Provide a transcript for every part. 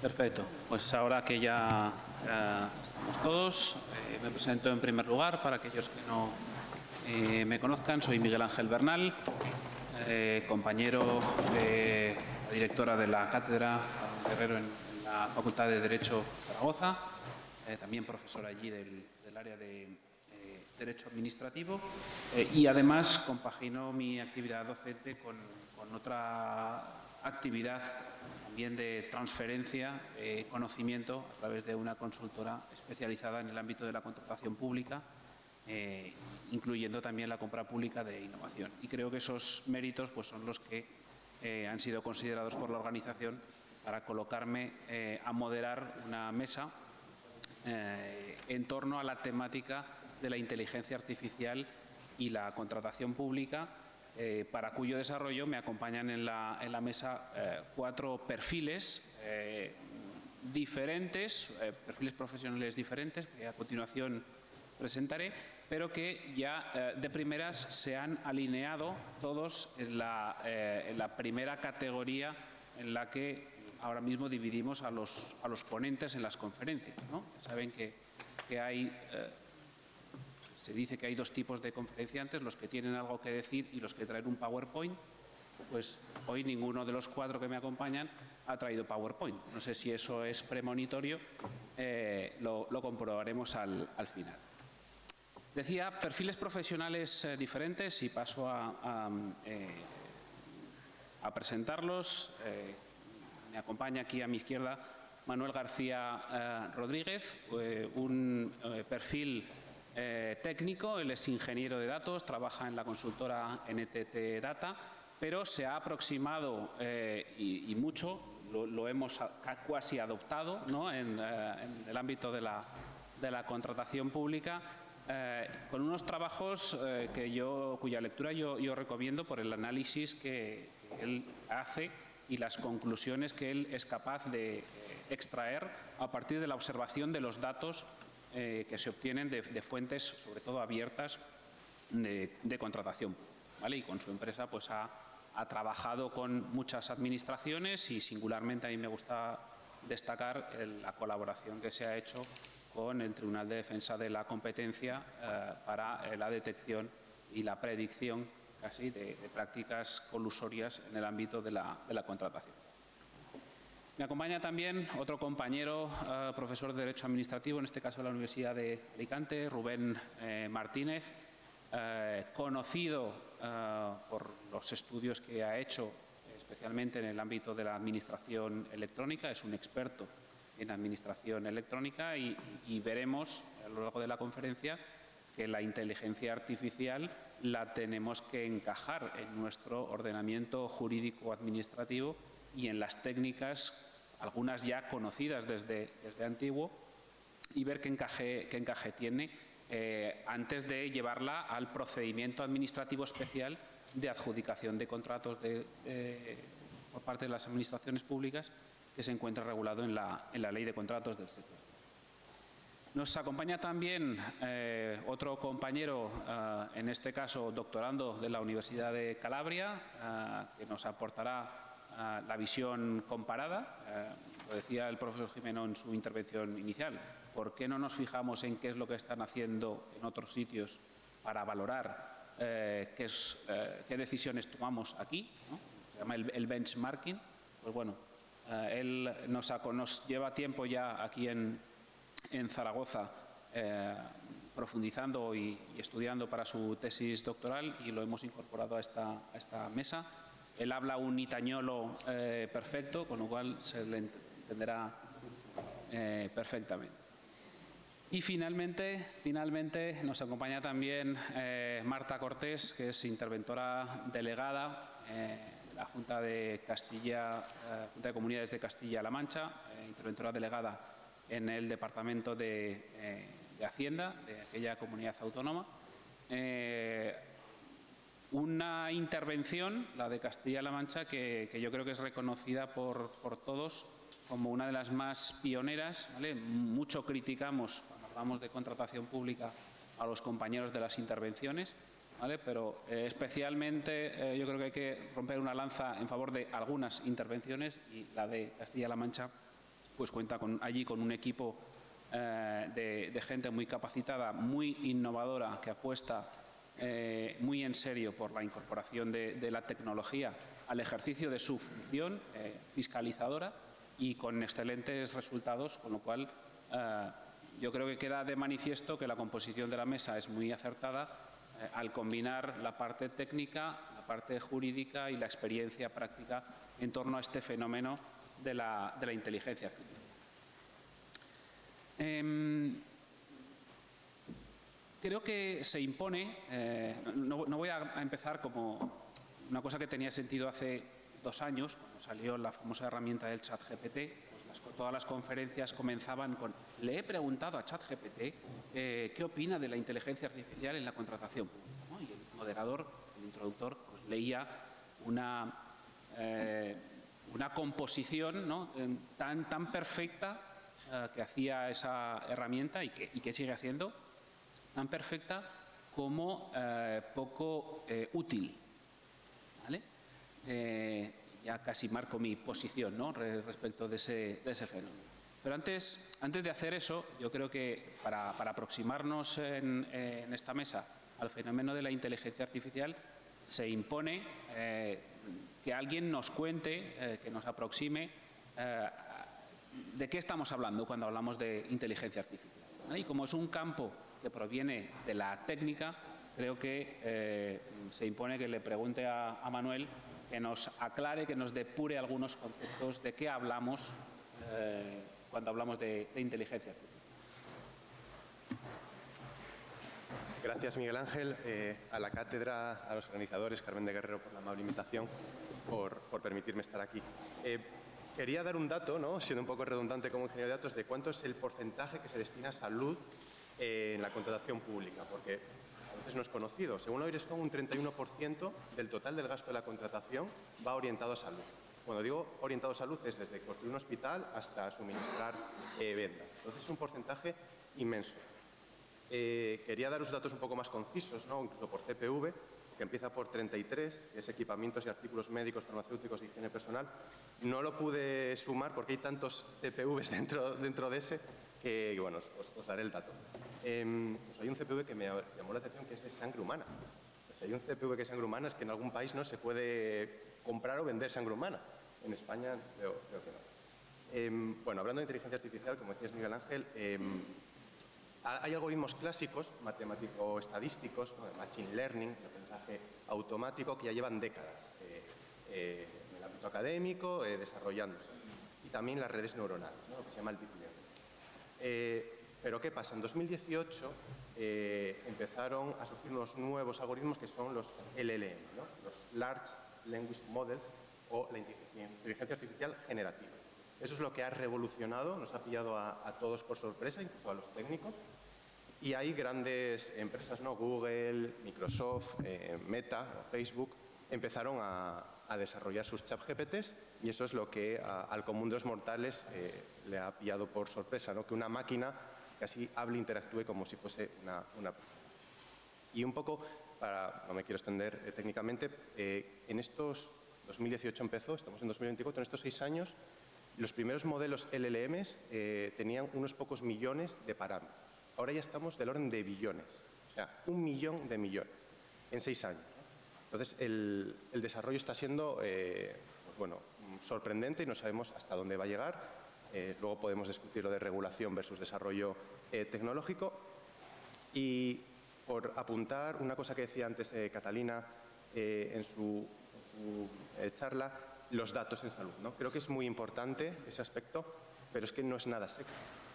Perfecto. Pues ahora que ya estamos todos, me presento en primer lugar para aquellos que no me conozcan. Soy Miguel Ángel Bernal, compañero de la directora de la Cátedra Guerrero en la Facultad de Derecho de Zaragoza, también profesor allí del área de Derecho Administrativo y además compagino mi actividad docente con otra actividad también de transferencia de conocimiento a través de una consultora especializada en el ámbito de la contratación pública, incluyendo también la compra pública de innovación. Y creo que esos méritos pues, son los que han sido considerados por la organización para colocarme a moderar una mesa en torno a la temática de la inteligencia artificial y la contratación pública, para cuyo desarrollo me acompañan en la mesa 4 perfiles diferentes, perfiles profesionales diferentes, que a continuación presentaré, pero que ya de primeras se han alineado todos en la primera categoría en la que ahora mismo dividimos a los ponentes en las conferencias, ¿no? Saben que hay... Se dice que hay 2 tipos de conferenciantes, los que tienen algo que decir y los que traen un PowerPoint. Pues hoy ninguno de los 4 que me acompañan ha traído PowerPoint. No sé si eso es premonitorio, lo comprobaremos al final. Decía, perfiles profesionales diferentes y paso a presentarlos. Me acompaña aquí a mi izquierda Manuel García Rodríguez, un perfil técnico. Él es ingeniero de datos, trabaja en la consultora NTT Data, pero se ha aproximado y mucho, lo hemos casi adoptado, ¿no? en el ámbito de la contratación pública, con unos trabajos cuya lectura yo recomiendo por el análisis que él hace y las conclusiones que él es capaz de extraer a partir de la observación de los datos que se obtienen de fuentes, sobre todo abiertas, de contratación, ¿vale? Y con su empresa pues ha trabajado con muchas administraciones y singularmente a mí me gusta destacar la colaboración que se ha hecho con el Tribunal de Defensa de la Competencia para la detección y la predicción casi de prácticas colusorias en el ámbito de la contratación. Me acompaña también otro compañero, profesor de Derecho Administrativo, en este caso de la Universidad de Alicante, Rubén Martínez, conocido por los estudios que ha hecho, especialmente en el ámbito de la administración electrónica. Es un experto en administración electrónica y veremos a lo largo de la conferencia que la inteligencia artificial la tenemos que encajar en nuestro ordenamiento jurídico administrativo y en las técnicas, algunas ya conocidas desde antiguo, y ver qué encaje tiene antes de llevarla al procedimiento administrativo especial de adjudicación de contratos por parte de las administraciones públicas, que se encuentra regulado en la Ley de Contratos del sector. Nos acompaña también otro compañero, en este caso doctorando de la Universidad de Calabria, que nos aportará la visión comparada. Lo decía el profesor Jimeno en su intervención inicial. ¿Por qué no nos fijamos en qué es lo que están haciendo en otros sitios para valorar qué decisiones tomamos aquí, ¿no? Se llama el benchmarking. Pues bueno, él nos lleva tiempo ya aquí en Zaragoza profundizando y estudiando para su tesis doctoral y lo hemos incorporado a esta mesa. Él habla un itañolo perfecto, con lo cual se le entenderá perfectamente. Y finalmente nos acompaña también Marta Cortés, que es interventora delegada de la Junta de Comunidades de Castilla-La Mancha, interventora delegada en el Departamento de Hacienda de aquella comunidad autónoma. Una intervención, la de Castilla-La Mancha, que yo creo que es reconocida por todos como una de las más pioneras, ¿vale? Mucho criticamos, cuando hablamos de contratación pública, a los compañeros de las intervenciones, ¿vale? Pero especialmente yo creo que hay que romper una lanza en favor de algunas intervenciones y la de Castilla-La Mancha pues cuenta allí con un equipo de gente muy capacitada, muy innovadora, que apuesta muy en serio por la incorporación de la tecnología al ejercicio de su función fiscalizadora y con excelentes resultados, con lo cual yo creo que queda de manifiesto que la composición de la mesa es muy acertada al combinar la parte técnica, la parte jurídica y la experiencia práctica en torno a este fenómeno de la inteligencia artificial. Creo que se impone, no voy a empezar como una cosa que tenía sentido hace 2 años, cuando salió la famosa herramienta del ChatGPT, pues todas las conferencias comenzaban con: le he preguntado a ChatGPT qué opina de la inteligencia artificial en la contratación pública, ¿no? Y el moderador, el introductor, pues leía una composición, ¿no?, tan perfecta que hacía esa herramienta y que sigue haciendo, tan perfecta como poco útil, ¿vale? Ya casi marco mi posición, ¿no?, respecto de ese fenómeno. Pero antes de hacer eso, yo creo que para aproximarnos en esta mesa al fenómeno de la inteligencia artificial, se impone que alguien nos cuente, que nos aproxime de qué estamos hablando cuando hablamos de inteligencia artificial, ¿vale? Y como es un campo que proviene de la técnica, creo que se impone que le pregunte a Manuel que nos aclare, que nos depure algunos conceptos de qué hablamos cuando hablamos de inteligencia artificial. Gracias, Miguel Ángel. A la cátedra, a los organizadores, Carmen de Guerrero, por la amable invitación, por permitirme estar aquí. Quería dar un dato, ¿no?, siendo un poco redundante como ingeniero de datos, de cuánto es el porcentaje que se destina a salud en la contratación pública, porque a veces no es conocido. Según la OIRESCOM, un 31% del total del gasto de la contratación va orientado a salud. Cuando digo orientado a salud es desde construir un hospital hasta suministrar vendas. Entonces es un porcentaje inmenso. Quería daros datos un poco más concisos, ¿no?, incluso por CPV, que empieza por 33, que es equipamientos y artículos médicos, farmacéuticos y higiene personal. No lo pude sumar porque hay tantos CPVs dentro de ese que bueno, os daré el dato. Pues hay un CPV que me llamó la atención, que es de sangre humana. Pues hay un CPV que es sangre humana, es que en algún país no se puede comprar o vender sangre humana. En España creo que no. Bueno, hablando de inteligencia artificial, como decías, Miguel Ángel, hay algoritmos clásicos, matemático-estadísticos, ¿no?, de machine learning, de aprendizaje automático, que ya llevan décadas en el ámbito académico desarrollándose. Y también las redes neuronales, ¿no?, lo que se llama el deep learning. Pero ¿qué pasa? En 2018 empezaron a surgir unos nuevos algoritmos que son los LLM, ¿no?, los Large Language Models, o la inteligencia artificial generativa. Eso es lo que ha revolucionado, nos ha pillado a todos por sorpresa, incluso a los técnicos. Y hay grandes empresas, ¿no?, Google, Microsoft, Meta, Facebook, empezaron a desarrollar sus ChatGPTs, y eso es lo que al común de los mortales le ha pillado por sorpresa, ¿no?, que una máquina casi hable e interactúe como si fuese una persona. Y un poco, no me quiero extender técnicamente, en estos 2018 empezó, estamos en 2024, en estos 6 años, los primeros modelos LLMs tenían unos pocos millones de parámetros. Ahora ya estamos del orden de billones, o sea, 1 millón de millones en 6 años. Entonces, el desarrollo está siendo pues bueno, sorprendente y no sabemos hasta dónde va a llegar. Luego podemos discutir lo de regulación versus desarrollo tecnológico. Y por apuntar una cosa que decía antes Catalina en su charla, los datos en salud, ¿no? Creo que es muy importante ese aspecto, pero es que no es nada sexy,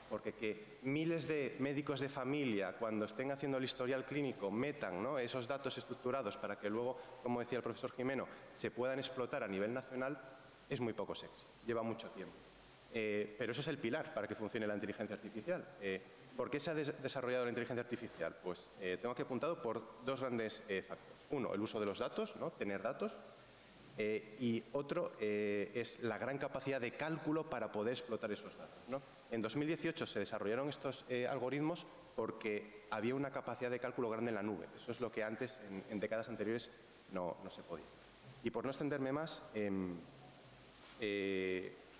porque que miles de médicos de familia, cuando estén haciendo el historial clínico, metan, ¿no?, esos datos estructurados para que luego, como decía el profesor Jimeno, se puedan explotar a nivel nacional, es muy poco sexy, lleva mucho tiempo. Pero eso es el pilar para que funcione la inteligencia artificial. ¿Por qué se ha desarrollado la inteligencia artificial? Pues tengo aquí apuntado por 2 grandes factores. Uno, el uso de los datos, ¿no?, tener datos. Y otro es la gran capacidad de cálculo para poder explotar esos datos, ¿no? En 2018 se desarrollaron estos algoritmos porque había una capacidad de cálculo grande en la nube. Eso es lo que antes, en décadas anteriores, no se podía. Y por no extenderme más,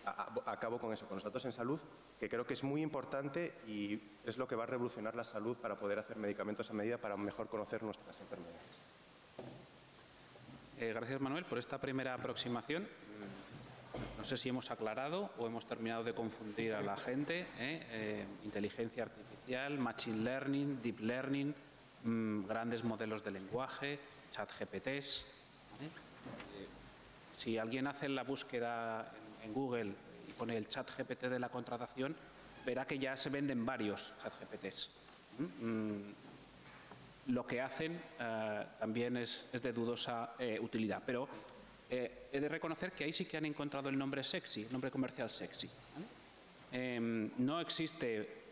acabo con eso, con los datos en salud, que creo que es muy importante y es lo que va a revolucionar la salud para poder hacer medicamentos a medida para mejor conocer nuestras enfermedades. Gracias, Manuel, por esta primera aproximación. No sé si hemos aclarado o hemos terminado de confundir a la gente. Inteligencia artificial, machine learning, deep learning, grandes modelos de lenguaje, chat GPTs. Si alguien hace la búsqueda en Google y pone el chat GPT de la contratación, verá que ya se venden varios chat GPTs. Lo que hacen también es de dudosa utilidad, pero he de reconocer que ahí sí que han encontrado el nombre sexy, el nombre comercial sexy. No existe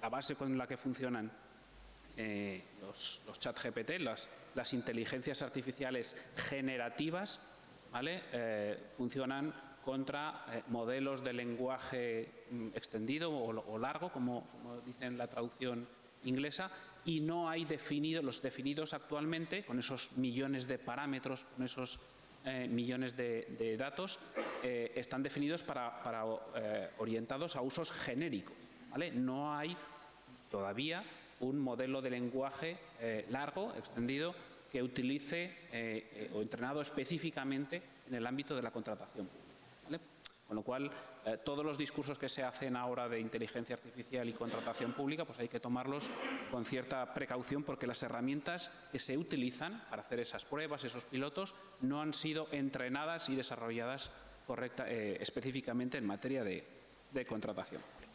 la base con la que funcionan los chat GPT, las inteligencias artificiales generativas, ¿vale? Funcionan contra modelos de lenguaje extendido o largo, como dice en la traducción inglesa, y no hay los definidos actualmente, con esos millones de parámetros, con esos millones de datos, están definidos orientados a usos genéricos, ¿vale? No hay todavía un modelo de lenguaje largo, extendido, que utilice o entrenado específicamente en el ámbito de la contratación pública, ¿vale? Con lo cual, todos los discursos que se hacen ahora de inteligencia artificial y contratación pública, pues hay que tomarlos con cierta precaución, porque las herramientas que se utilizan para hacer esas pruebas, esos pilotos, no han sido entrenadas y desarrolladas específicamente en materia de contratación pública.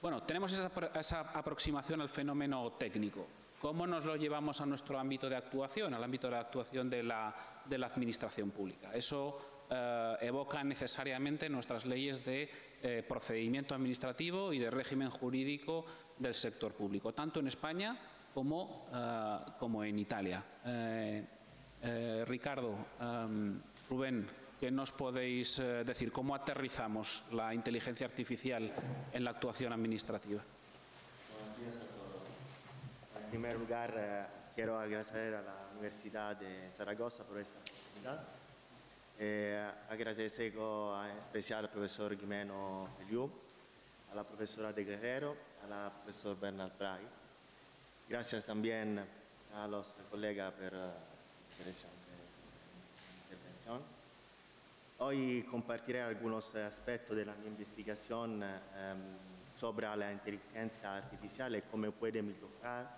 Bueno, tenemos esa aproximación al fenómeno técnico. ¿Cómo nos lo llevamos a nuestro ámbito de actuación, al ámbito de actuación de la administración pública? Eso evoca necesariamente nuestras leyes de procedimiento administrativo y de régimen jurídico del sector público, tanto en España como en Italia. Ricardo, Rubén, ¿qué nos podéis decir? ¿Cómo aterrizamos la inteligencia artificial en la actuación administrativa? Buenos días a todos. En primer lugar, quiero agradecer a la Universidad de Zaragoza por esta oportunidad. Agradezco en especial al profesor Gimeno Feliu, a la profesora de Guerrero, a la profesora Bernard Bray. Gracias también a los colegas por la interesante intervención. Hoy compartiré algunos aspectos de la mi investigación sobre la inteligencia artificial y cómo puede mejorar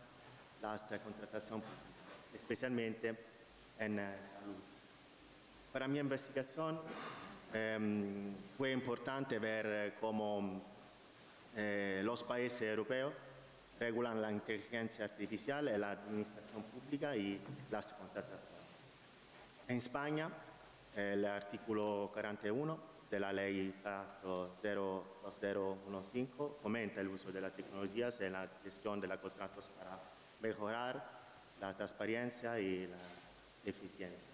la contratación pública, especialmente en salud. Para mi investigación fue importante ver cómo los países europeos regulan la inteligencia artificial en la administración pública y las contrataciones. En España, el artículo 41 de la Ley 2015 fomenta el uso de las tecnologías en la gestión de los contratos para mejorar la transparencia y la eficiencia.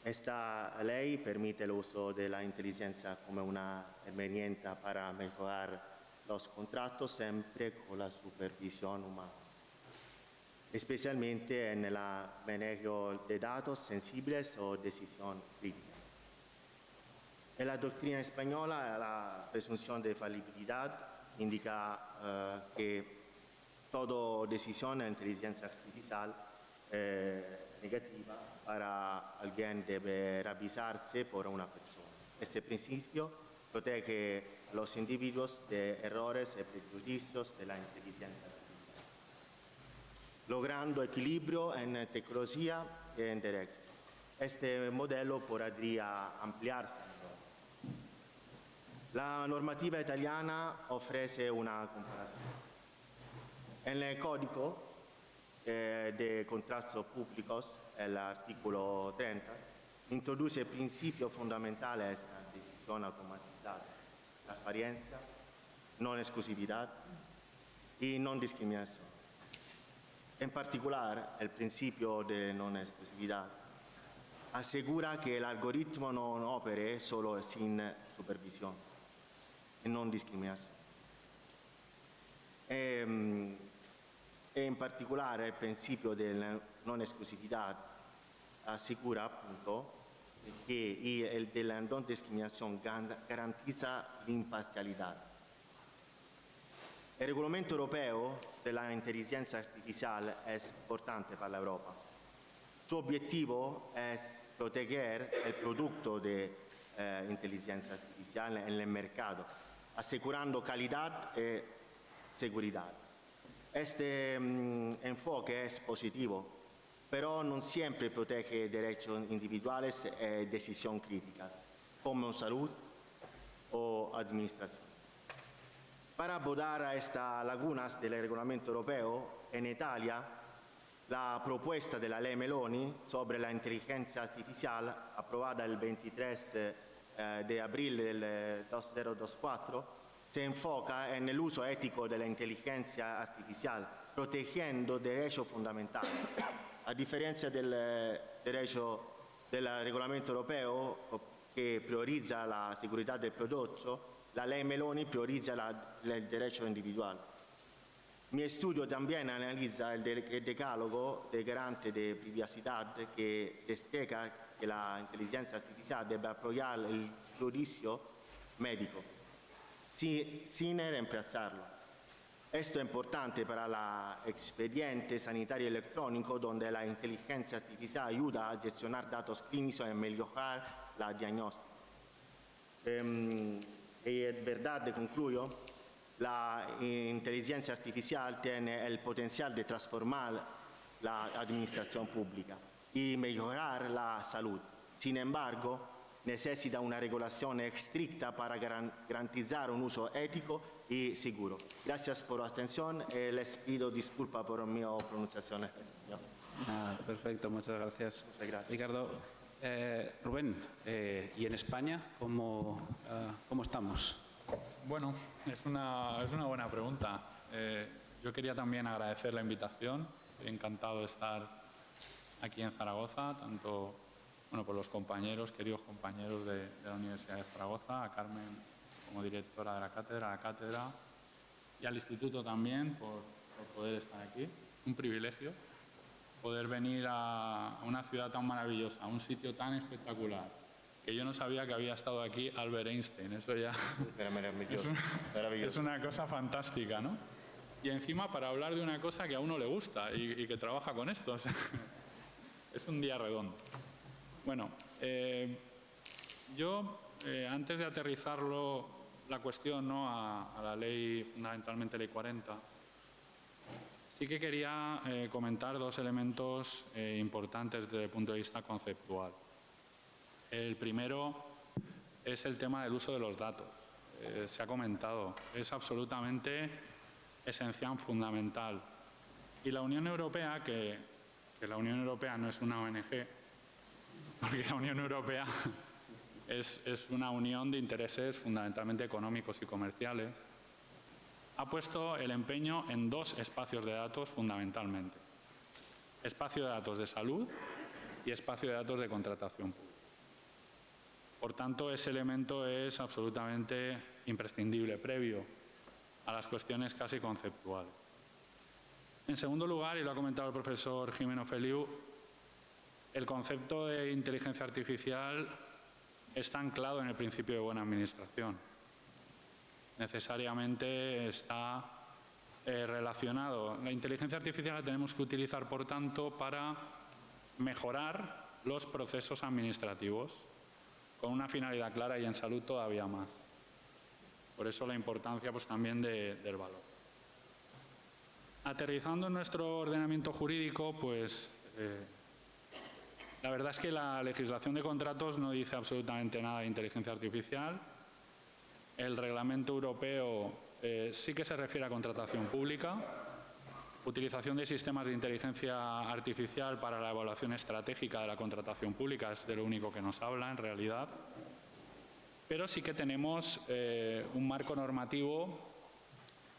Esta ley permite el uso de la inteligencia como una herramienta para mejorar los contratos, siempre con la supervisión humana, especialmente en el manejo de datos sensibles o decisiones críticas. En la doctrina española, la presunción de falibilidad indica que toda decisión de inteligencia artificial negativa para alguien debe revisarse por una persona. Este principio protege a los individuos de errores y prejuicios de la inteligencia artificial, logrando equilibrio en tecnología y en derecho. Este modelo podría ampliarse. La normativa italiana ofrece una comparación. En el Código de Contratos Públicos, el artículo 30, introduce principios fundamentales de la decisión automatizada, transparencia, no exclusividad y no discriminación. En particular, el principio de no exclusividad asegura que el algoritmo no opere solo sin supervisión y no discriminación. En particular, el principio de la non esclusività assicura appunto y el de la no discriminación garantiza l'imparcialidad. El Reglamento Europeo de la Inteligencia Artificial es importante para Europa. Su objetivo es proteger el producto de inteligencia artificial en el mercado, asegurando calidad y seguridad. Este enfoque es positivo, pero no siempre protege derechos individuales y decisiones críticas, como salud o administración. Para abordar a estas lagunas del Reglamento Europeo, en Italia, la propuesta de la Ley Meloni sobre la inteligencia artificial, aprobada el 23 de abril del 2024, se enfoca en el uso ético de la inteligencia artificial, protegiendo derechos fundamentales. A diferencia del Reglamento Europeo, que prioriza la seguridad del producto, la Ley Meloni prioriza el derecho individual. Mi estudio también analiza el decálogo de garante de privacidad que destaca que la inteligencia artificial debe apoyar el juicio médico, sin reemplazarlo. Esto es importante para el expediente sanitario electrónico, donde la inteligencia artificial ayuda a gestionar datos clínicos y a mejorar la diagnóstica. Y es verdad, concluyo, la inteligencia artificial tiene el potencial de transformar la administración pública y mejorar la salud. Sin embargo, necesita una regulación estricta para garantizar un uso ético y seguro. Gracias por la atención y les pido disculpas por mi pronunciación en español. Perfecto, muchas gracias. Muchas gracias. Ricardo, Rubén, ¿y en España cómo estamos? Bueno, es una buena pregunta. Yo quería también agradecer la invitación. Estoy encantado de estar aquí en Zaragoza, tanto por los queridos compañeros de la Universidad de Zaragoza, a Carmen como directora de la cátedra, y al instituto también por poder estar aquí. Un privilegio poder venir a una ciudad tan maravillosa, a un sitio tan espectacular, que yo no sabía que había estado aquí Albert Einstein. Eso ya es una cosa fantástica, ¿no? Y encima para hablar de una cosa que a uno le gusta y que trabaja con esto. O sea, es un día redondo. Bueno, yo antes de aterrizarlo la cuestión, ¿no?, a la ley, fundamentalmente ley 40, sí que quería comentar dos elementos importantes desde el punto de vista conceptual. El primero es el tema del uso de los datos. Se ha comentado, es absolutamente esencial, fundamental. Y la Unión Europea, que la Unión Europea no es una ONG, porque la Unión Europea es una unión de intereses fundamentalmente económicos y comerciales, ha puesto el empeño en dos espacios de datos fundamentalmente. Espacio de datos de salud y espacio de datos de contratación pública. Por tanto, ese elemento es absolutamente imprescindible, previo a las cuestiones casi conceptuales. En segundo lugar, y lo ha comentado el profesor Gimeno Feliu, el concepto de inteligencia artificial está anclado en el principio de buena administración. Necesariamente está relacionado. La inteligencia artificial la tenemos que utilizar, por tanto, para mejorar los procesos administrativos, con una finalidad clara, y en salud todavía más. Por eso la importancia, pues, también del valor. Aterrizando en nuestro ordenamiento jurídico, pues la verdad es que la legislación de contratos no dice absolutamente nada de inteligencia artificial. El reglamento europeo sí que se refiere a contratación pública, utilización de sistemas de inteligencia artificial para la evaluación estratégica de la contratación pública, es de lo único que nos habla en realidad. Pero sí que tenemos un marco normativo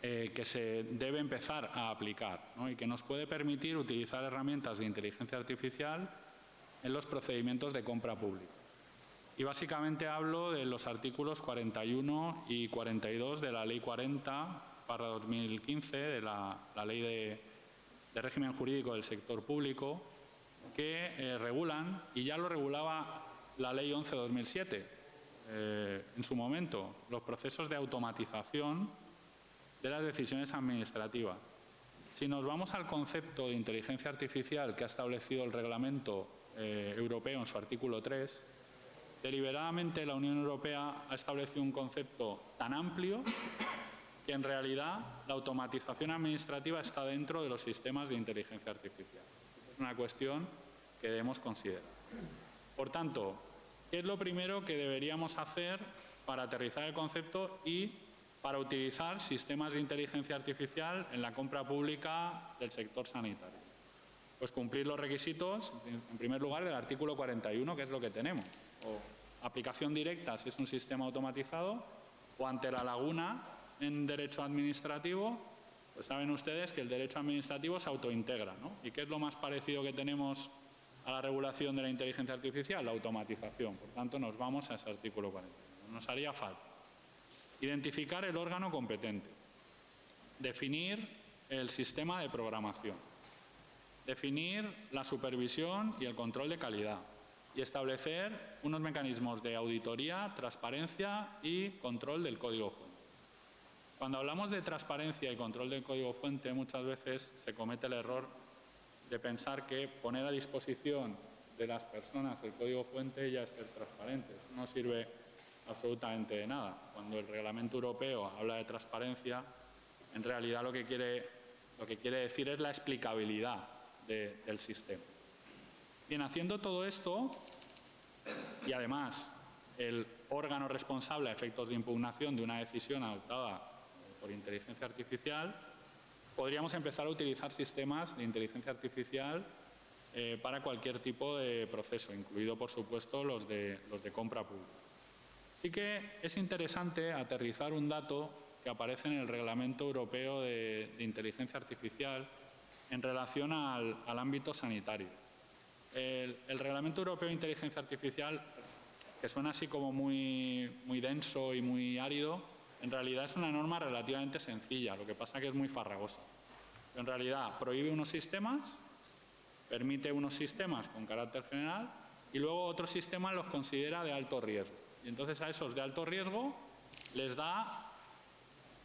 que se debe empezar a aplicar, ¿no?, y que nos puede permitir utilizar herramientas de inteligencia artificial en los procedimientos de compra pública. Y básicamente hablo de los artículos 41 y 42 de la Ley 40/2015, de la Ley de Régimen Jurídico del Sector Público, que regulan, y ya lo regulaba la Ley 11/2007, en su momento, los procesos de automatización de las decisiones administrativas. Si nos vamos al concepto de inteligencia artificial que ha establecido el Reglamento Europeo en su artículo 3, deliberadamente la Unión Europea ha establecido un concepto tan amplio que en realidad la automatización administrativa está dentro de los sistemas de inteligencia artificial. Es una cuestión que debemos considerar. Por tanto, ¿qué es lo primero que deberíamos hacer para aterrizar el concepto y para utilizar sistemas de inteligencia artificial en la compra pública del sector sanitario? Pues cumplir los requisitos, en primer lugar, del artículo 41, que es lo que tenemos. O aplicación directa si es un sistema automatizado, o ante la laguna en derecho administrativo, pues saben ustedes que el derecho administrativo se autointegra, ¿no? ¿Y qué es lo más parecido que tenemos a la regulación de la inteligencia artificial? La automatización. Por tanto, nos vamos a ese artículo 41. Nos haría falta identificar el órgano competente, definir el sistema de programación, definir la supervisión y el control de calidad y establecer unos mecanismos de auditoría, transparencia y control del código fuente. Cuando hablamos de transparencia y control del código fuente, muchas veces se comete el error de pensar que poner a disposición de las personas el código fuente ya es ser transparente. Eso no sirve absolutamente de nada. Cuando el Reglamento Europeo habla de transparencia, en realidad lo que quiere decir es la explicabilidad del sistema. Bien, haciendo todo esto, y además el órgano responsable a efectos de impugnación de una decisión adoptada por inteligencia artificial, podríamos empezar a utilizar sistemas de inteligencia artificial para cualquier tipo de proceso, incluido, por supuesto, los de compra pública. Sí que es interesante aterrizar un dato que aparece en el Reglamento Europeo de Inteligencia Artificial en relación al ámbito sanitario. El Reglamento Europeo de Inteligencia Artificial, que suena así como muy denso y muy árido, en realidad es una norma relativamente sencilla, lo que pasa es que es muy farragosa. En realidad prohíbe unos sistemas, permite unos sistemas con carácter general y luego otros sistemas los considera de alto riesgo. Y entonces a esos de alto riesgo les da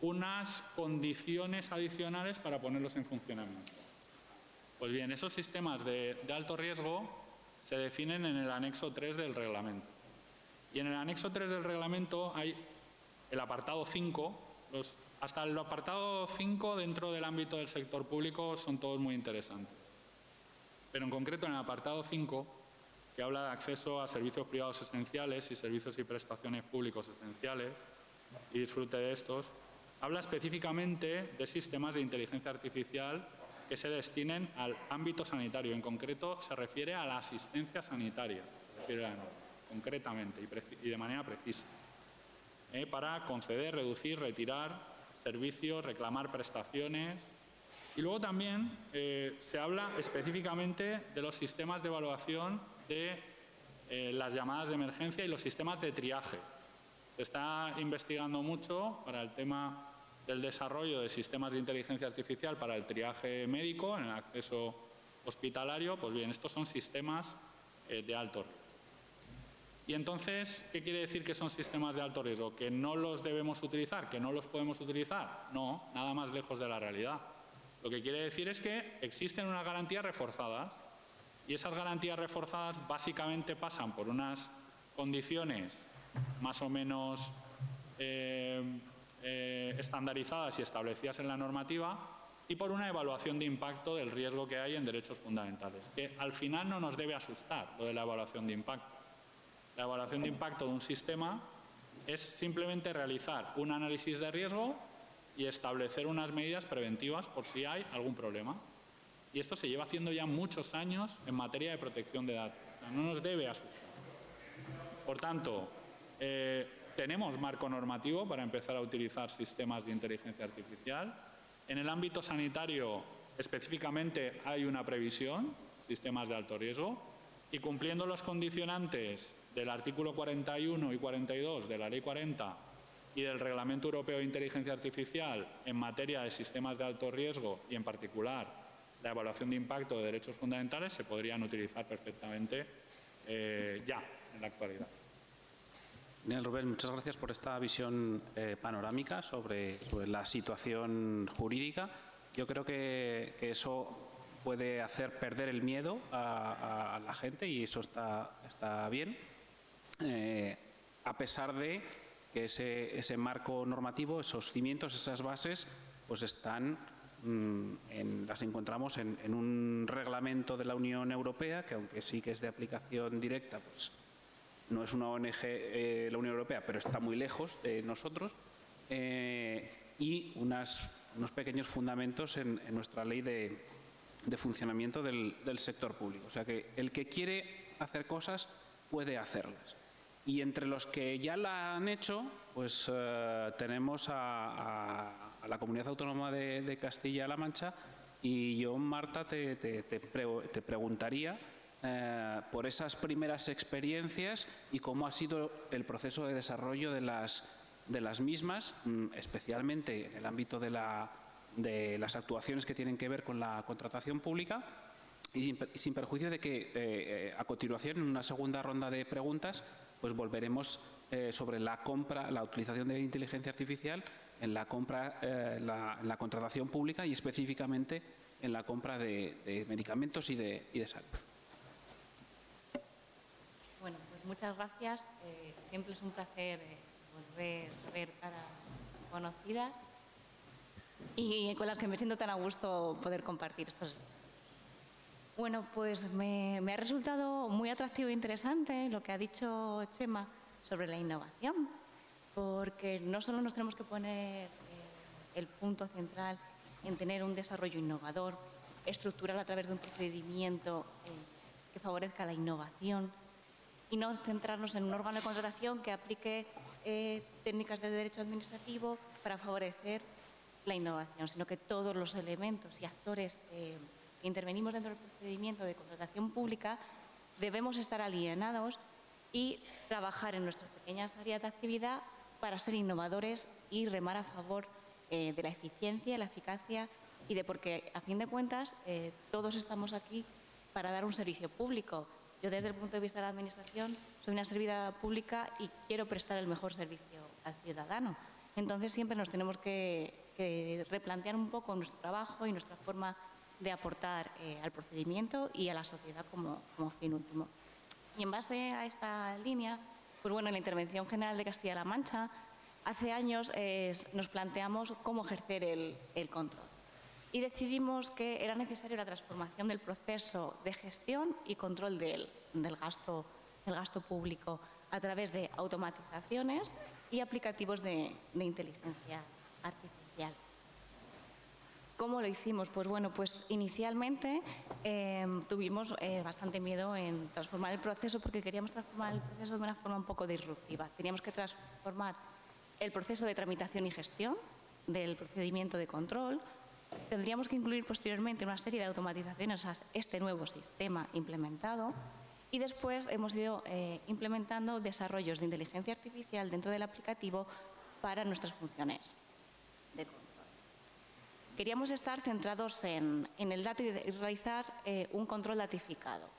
unas condiciones adicionales para ponerlos en funcionamiento. Pues bien, esos sistemas de alto riesgo se definen en el anexo 3 del reglamento. Y en el anexo 3 del reglamento hay el apartado 5. Hasta el apartado 5 dentro del ámbito del sector público son todos muy interesantes. Pero en concreto en el apartado 5, que habla de acceso a servicios privados esenciales y servicios y prestaciones públicos esenciales y disfrute de estos, habla específicamente de sistemas de inteligencia artificial que se destinen al ámbito sanitario. En concreto, se refiere a la asistencia sanitaria, concretamente y de manera precisa, para conceder, reducir, retirar servicios, reclamar prestaciones. Y luego también se habla específicamente de los sistemas de evaluación de las llamadas de emergencia y los sistemas de triaje. Se está investigando mucho para el tema del desarrollo de sistemas de inteligencia artificial para el triaje médico en el acceso hospitalario. Pues bien, estos son sistemas de alto riesgo. Y entonces, ¿qué quiere decir que son sistemas de alto riesgo? ¿Que no los debemos utilizar? ¿Que no los podemos utilizar? No, nada más lejos de la realidad. Lo que quiere decir es que existen unas garantías reforzadas y esas garantías reforzadas básicamente pasan por unas condiciones más o menos estandarizadas y establecidas en la normativa y por una evaluación de impacto del riesgo que hay en derechos fundamentales, que al final no nos debe asustar lo de la evaluación de impacto. La evaluación de impacto de un sistema es simplemente realizar un análisis de riesgo y establecer unas medidas preventivas por si hay algún problema. Y esto se lleva haciendo ya muchos años en materia de protección de datos. O sea, no nos debe asustar. Por tanto, tenemos marco normativo para empezar a utilizar sistemas de inteligencia artificial. En el ámbito sanitario, específicamente, hay una previsión, sistemas de alto riesgo, y cumpliendo los condicionantes del artículo 41 y 42 de la Ley 40 y del Reglamento Europeo de Inteligencia Artificial en materia de sistemas de alto riesgo y, en particular, la evaluación de impacto de derechos fundamentales, se podrían utilizar perfectamente ya, en la actualidad. Bien, Rubén, muchas gracias por esta visión panorámica sobre la situación jurídica. Yo creo que eso puede hacer perder el miedo a la gente y eso está bien, a pesar de que ese marco normativo, esos cimientos, esas bases, pues las encontramos en un reglamento de la Unión Europea, que aunque sí que es de aplicación directa, pues no es una ONG la Unión Europea, pero está muy lejos de nosotros, y unos pequeños fundamentos en nuestra ley de funcionamiento del sector público. O sea que el que quiere hacer cosas puede hacerlas. Y entre los que ya la han hecho, pues tenemos a la Comunidad Autónoma de Castilla-La Mancha, y yo, Marta, te preguntaría por esas primeras experiencias y cómo ha sido el proceso de desarrollo de las mismas, especialmente en el ámbito de las actuaciones que tienen que ver con la contratación pública, y sin perjuicio de que a continuación, en una segunda ronda de preguntas, pues volveremos sobre la utilización de la inteligencia artificial en la compra, en la contratación pública y específicamente en la compra de medicamentos y de salud. Bueno, pues muchas gracias. Siempre es un placer volver a ver caras conocidas y con las que me siento tan a gusto poder compartir estos. Bueno, pues me ha resultado muy atractivo e interesante lo que ha dicho Chema sobre la innovación, porque no solo nos tenemos que poner el punto central en tener un desarrollo innovador, estructural a través de un procedimiento que favorezca la innovación, y no centrarnos en un órgano de contratación que aplique técnicas de derecho administrativo para favorecer la innovación, sino que todos los elementos y actores que intervenimos dentro del procedimiento de contratación pública debemos estar alineados y trabajar en nuestras pequeñas áreas de actividad para ser innovadores y remar a favor de la eficiencia, la eficacia y de porque, a fin de cuentas, todos estamos aquí para dar un servicio público. Yo, desde el punto de vista de la Administración, soy una servidora pública y quiero prestar el mejor servicio al ciudadano. Entonces, siempre nos tenemos que replantear un poco nuestro trabajo y nuestra forma de aportar al procedimiento y a la sociedad como fin último. Y en base a esta línea, pues bueno, en la Intervención General de Castilla-La Mancha, hace años nos planteamos cómo ejercer el control. Y decidimos que era necesaria la transformación del proceso de gestión y control del gasto público a través de automatizaciones y aplicativos de inteligencia artificial. ¿Cómo lo hicimos? Pues bueno, pues inicialmente tuvimos bastante miedo en transformar el proceso porque queríamos transformar el proceso de una forma un poco disruptiva. Teníamos que transformar el proceso de tramitación y gestión del procedimiento de control. Tendríamos que incluir posteriormente una serie de automatizaciones a este nuevo sistema implementado y después hemos ido implementando desarrollos de inteligencia artificial dentro del aplicativo para nuestras funciones de control. Queríamos estar centrados en el dato y realizar un control datificado.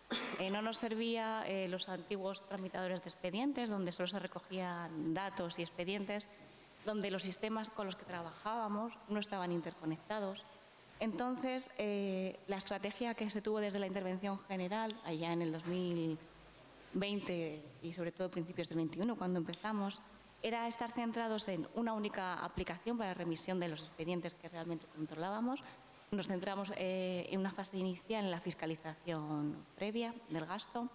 No nos servía los antiguos tramitadores de expedientes, donde solo se recogían datos y expedientes, donde los sistemas con los que trabajábamos no estaban interconectados. Entonces, la estrategia que se tuvo desde la Intervención General, allá en el 2020 y sobre todo principios del 2021, cuando empezamos, era estar centrados en una única aplicación para remisión de los expedientes que realmente controlábamos. Nos centramos en una fase inicial en la fiscalización previa del gasto.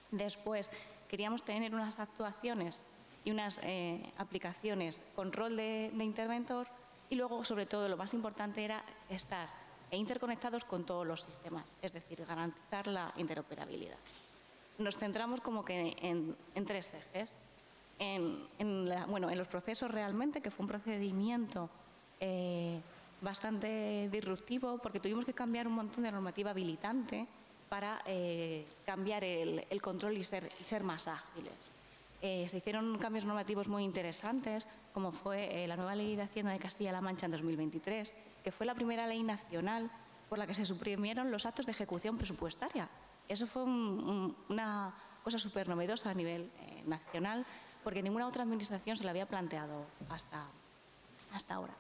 Después, queríamos tener unas actuaciones y unas aplicaciones, control de interventor, y luego, sobre todo, lo más importante era estar interconectados con todos los sistemas, es decir, garantizar la interoperabilidad. Nos centramos como que en tres ejes. En los procesos realmente, que fue un procedimiento bastante disruptivo, porque tuvimos que cambiar un montón de normativa habilitante para cambiar el control y ser más ágiles. Se hicieron cambios normativos muy interesantes, como fue la nueva Ley de Hacienda de Castilla-La Mancha en 2023, que fue la primera ley nacional por la que se suprimieron los actos de ejecución presupuestaria. Eso fue una cosa súper novedosa a nivel nacional, porque ninguna otra administración se la había planteado hasta ahora.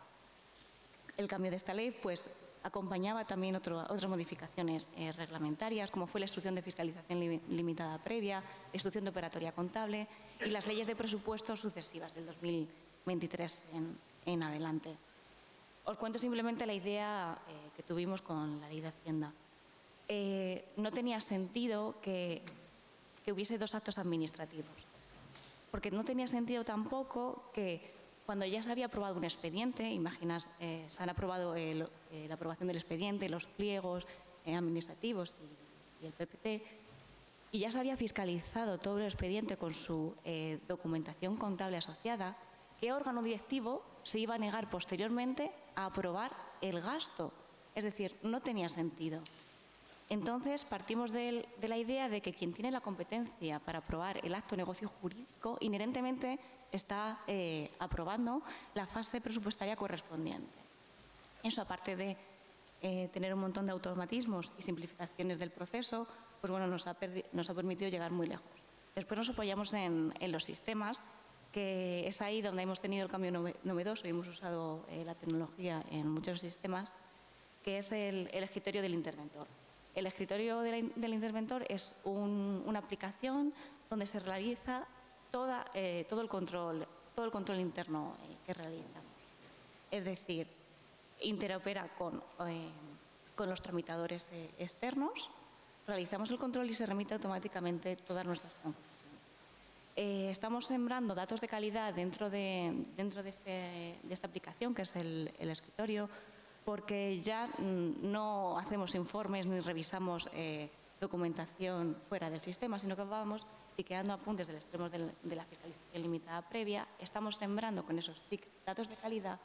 El cambio de esta ley pues, acompañaba también otras modificaciones reglamentarias, como fue la instrucción de fiscalización limitada previa, la instrucción de operatoria contable y las leyes de presupuestos sucesivas del 2023 en adelante. Os cuento simplemente la idea que tuvimos con la ley de Hacienda. No tenía sentido que hubiese dos actos administrativos, porque no tenía sentido tampoco que cuando ya se había aprobado un expediente, imaginas, se han aprobado la aprobación del expediente, los pliegos administrativos y el PPT, y ya se había fiscalizado todo el expediente con su documentación contable asociada, ¿qué órgano directivo se iba a negar posteriormente a aprobar el gasto? Es decir, no tenía sentido. Entonces, partimos de la idea de que quien tiene la competencia para aprobar el acto de negocio jurídico inherentemente está aprobando la fase presupuestaria correspondiente. Eso, aparte de tener un montón de automatismos y simplificaciones del proceso, pues bueno, nos ha permitido llegar muy lejos. Después nos apoyamos en los sistemas, que es ahí donde hemos tenido el cambio novedoso y hemos usado la tecnología en muchos sistemas, que es el escritorio del interventor. El escritorio del interventor es una aplicación donde se realiza todo el control interno que realizamos. Es decir, interopera con los tramitadores externos, realizamos el control y se remite automáticamente todas nuestras conclusiones. Estamos sembrando datos de calidad dentro de esta aplicación, que es el escritorio, porque ya no hacemos informes ni revisamos documentación fuera del sistema, sino que vamos piqueando apuntes del extremo de la fiscalización limitada previa, estamos sembrando con esos TIC datos de calidad,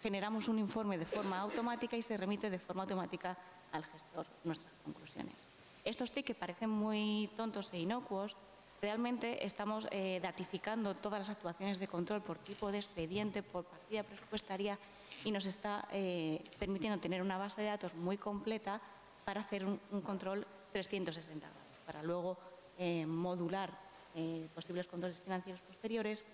generamos un informe de forma automática y se remite de forma automática al gestor nuestras conclusiones. Estos TIC, que parecen muy tontos e inocuos, realmente estamos datificando todas las actuaciones de control por tipo de expediente, por partida presupuestaria, y nos está permitiendo tener una base de datos muy completa para hacer un control 360 grados, para luego modular posibles controles financieros posteriores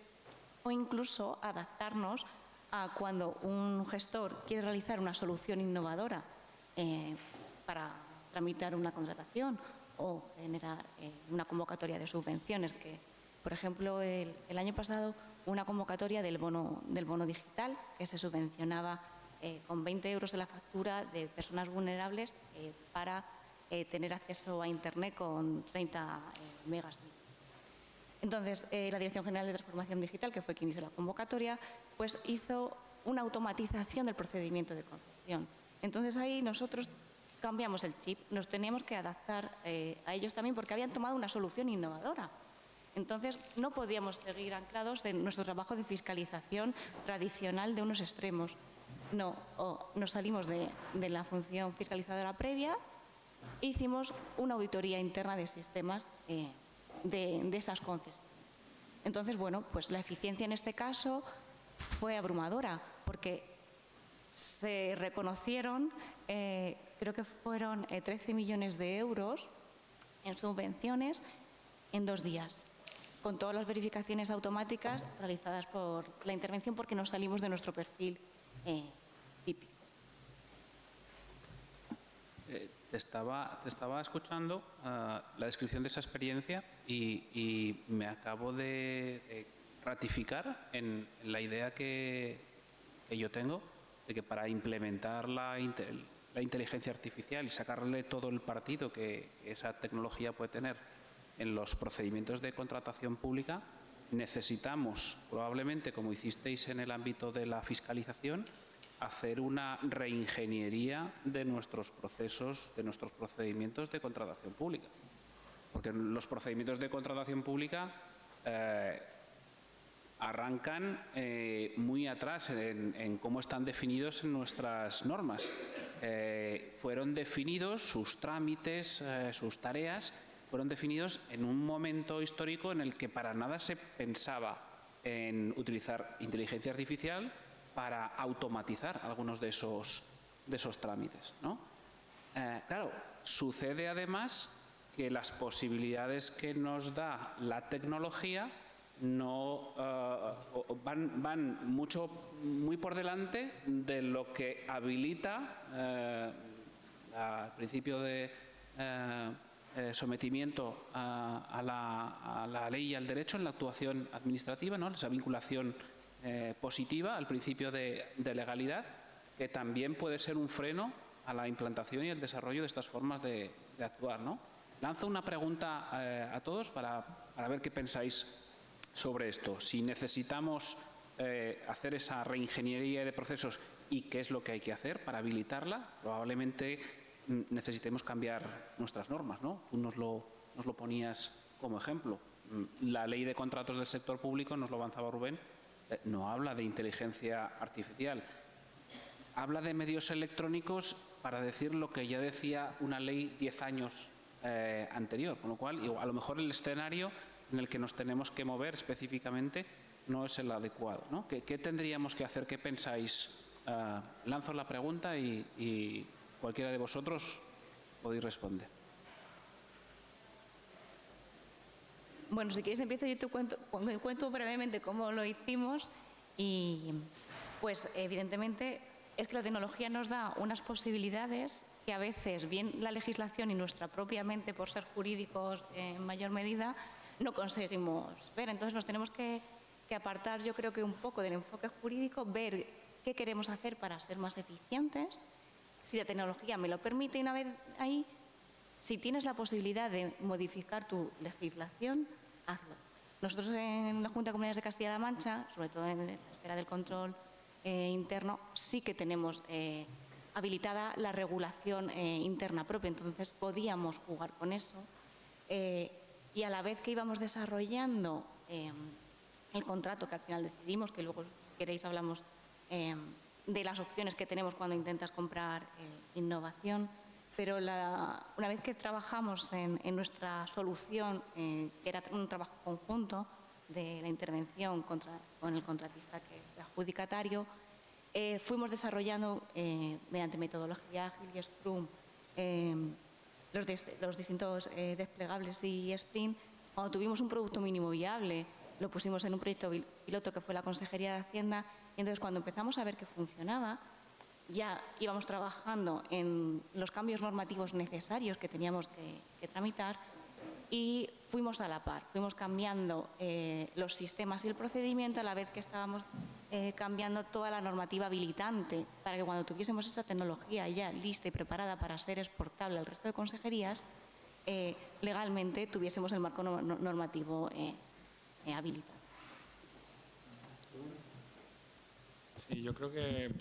o incluso adaptarnos a cuando un gestor quiere realizar una solución innovadora para tramitar una contratación o generar una convocatoria de subvenciones, que por ejemplo el año pasado una convocatoria del bono digital, que se subvencionaba con 20 euros de la factura de personas vulnerables para tener acceso a Internet con 30 megas. Entonces, la Dirección General de Transformación Digital, que fue quien hizo la convocatoria, pues hizo una automatización del procedimiento de concesión. Entonces, ahí nosotros cambiamos el chip, nos teníamos que adaptar a ellos también, porque habían tomado una solución innovadora. Entonces, no podíamos seguir anclados en nuestro trabajo de fiscalización tradicional de unos extremos. No, nos salimos de la función fiscalizadora previa e hicimos una auditoría interna de sistemas de esas concesiones. Entonces, bueno, pues la eficiencia en este caso fue abrumadora, porque se reconocieron, creo que fueron 13 millones de euros en subvenciones en 2 días, con todas las verificaciones automáticas realizadas por la intervención, porque nos salimos de nuestro perfil típico. Te estaba escuchando la descripción de esa experiencia y me acabo de ratificar en la idea que yo tengo de que para implementar la inteligencia artificial y sacarle todo el partido que esa tecnología puede tener en los procedimientos de contratación pública, necesitamos probablemente, como hicisteis en el ámbito de la fiscalización, hacer una reingeniería de nuestros procesos, de nuestros procedimientos de contratación pública. Porque los procedimientos de contratación pública arrancan muy atrás en cómo están definidos en nuestras normas. Fueron definidos sus trámites, sus tareas, fueron definidos en un momento histórico en el que para nada se pensaba en utilizar inteligencia artificial para automatizar algunos de esos trámites, ¿no? Claro, sucede además que las posibilidades que nos da la tecnología no van muy por delante de lo que habilita el principio de sometimiento a la ley y al derecho en la actuación administrativa, ¿no? Esa vinculación positiva al principio de legalidad, que también puede ser un freno a la implantación y el desarrollo de estas formas de actuar, ¿no? Lanzo una pregunta a todos para ver qué pensáis sobre esto. Si necesitamos hacer esa reingeniería de procesos y qué es lo que hay que hacer para habilitarla, probablemente necesitemos cambiar nuestras normas, ¿no? Tú nos lo ponías como ejemplo. La ley de contratos del sector público, nos lo avanzaba Rubén, no habla de inteligencia artificial. Habla de medios electrónicos para decir lo que ya decía una ley 10 años anterior, con lo cual a lo mejor el escenario en el que nos tenemos que mover específicamente no es el adecuado, ¿no? ¿Qué tendríamos que hacer? ¿Qué pensáis? Lanzo la pregunta y cualquiera de vosotros podéis responder. Bueno, si quieres empiezo, yo te cuento brevemente cómo lo hicimos y pues evidentemente es que la tecnología nos da unas posibilidades que a veces bien la legislación y nuestra propia mente, por ser jurídicos en mayor medida, no conseguimos ver. Entonces nos tenemos que apartar, yo creo que un poco del enfoque jurídico, ver qué queremos hacer para ser más eficientes. Si la tecnología me lo permite, y una vez ahí, si tienes la posibilidad de modificar tu legislación, hazlo. Nosotros en la Junta de Comunidades de Castilla-La Mancha, sobre todo en la esfera del control interno, sí que tenemos habilitada la regulación interna propia, entonces podíamos jugar con eso. Y a la vez que íbamos desarrollando el contrato, que al final decidimos, que luego si queréis hablamos de las opciones que tenemos cuando intentas comprar innovación, pero una vez que trabajamos en nuestra solución, que era un trabajo conjunto de la intervención con el contratista que era adjudicatario, fuimos desarrollando mediante metodología ágil y Scrum los distintos desplegables y sprint. Cuando tuvimos un producto mínimo viable, lo pusimos en un proyecto piloto que fue la Consejería de Hacienda, y entonces cuando empezamos a ver que funcionaba, ya íbamos trabajando en los cambios normativos necesarios que teníamos que tramitar y fuimos a la par, fuimos cambiando los sistemas y el procedimiento a la vez que estábamos cambiando toda la normativa habilitante para que cuando tuviésemos esa tecnología ya lista y preparada para ser exportable al resto de consejerías, legalmente tuviésemos el marco normativo habilitado. Sí, yo creo que el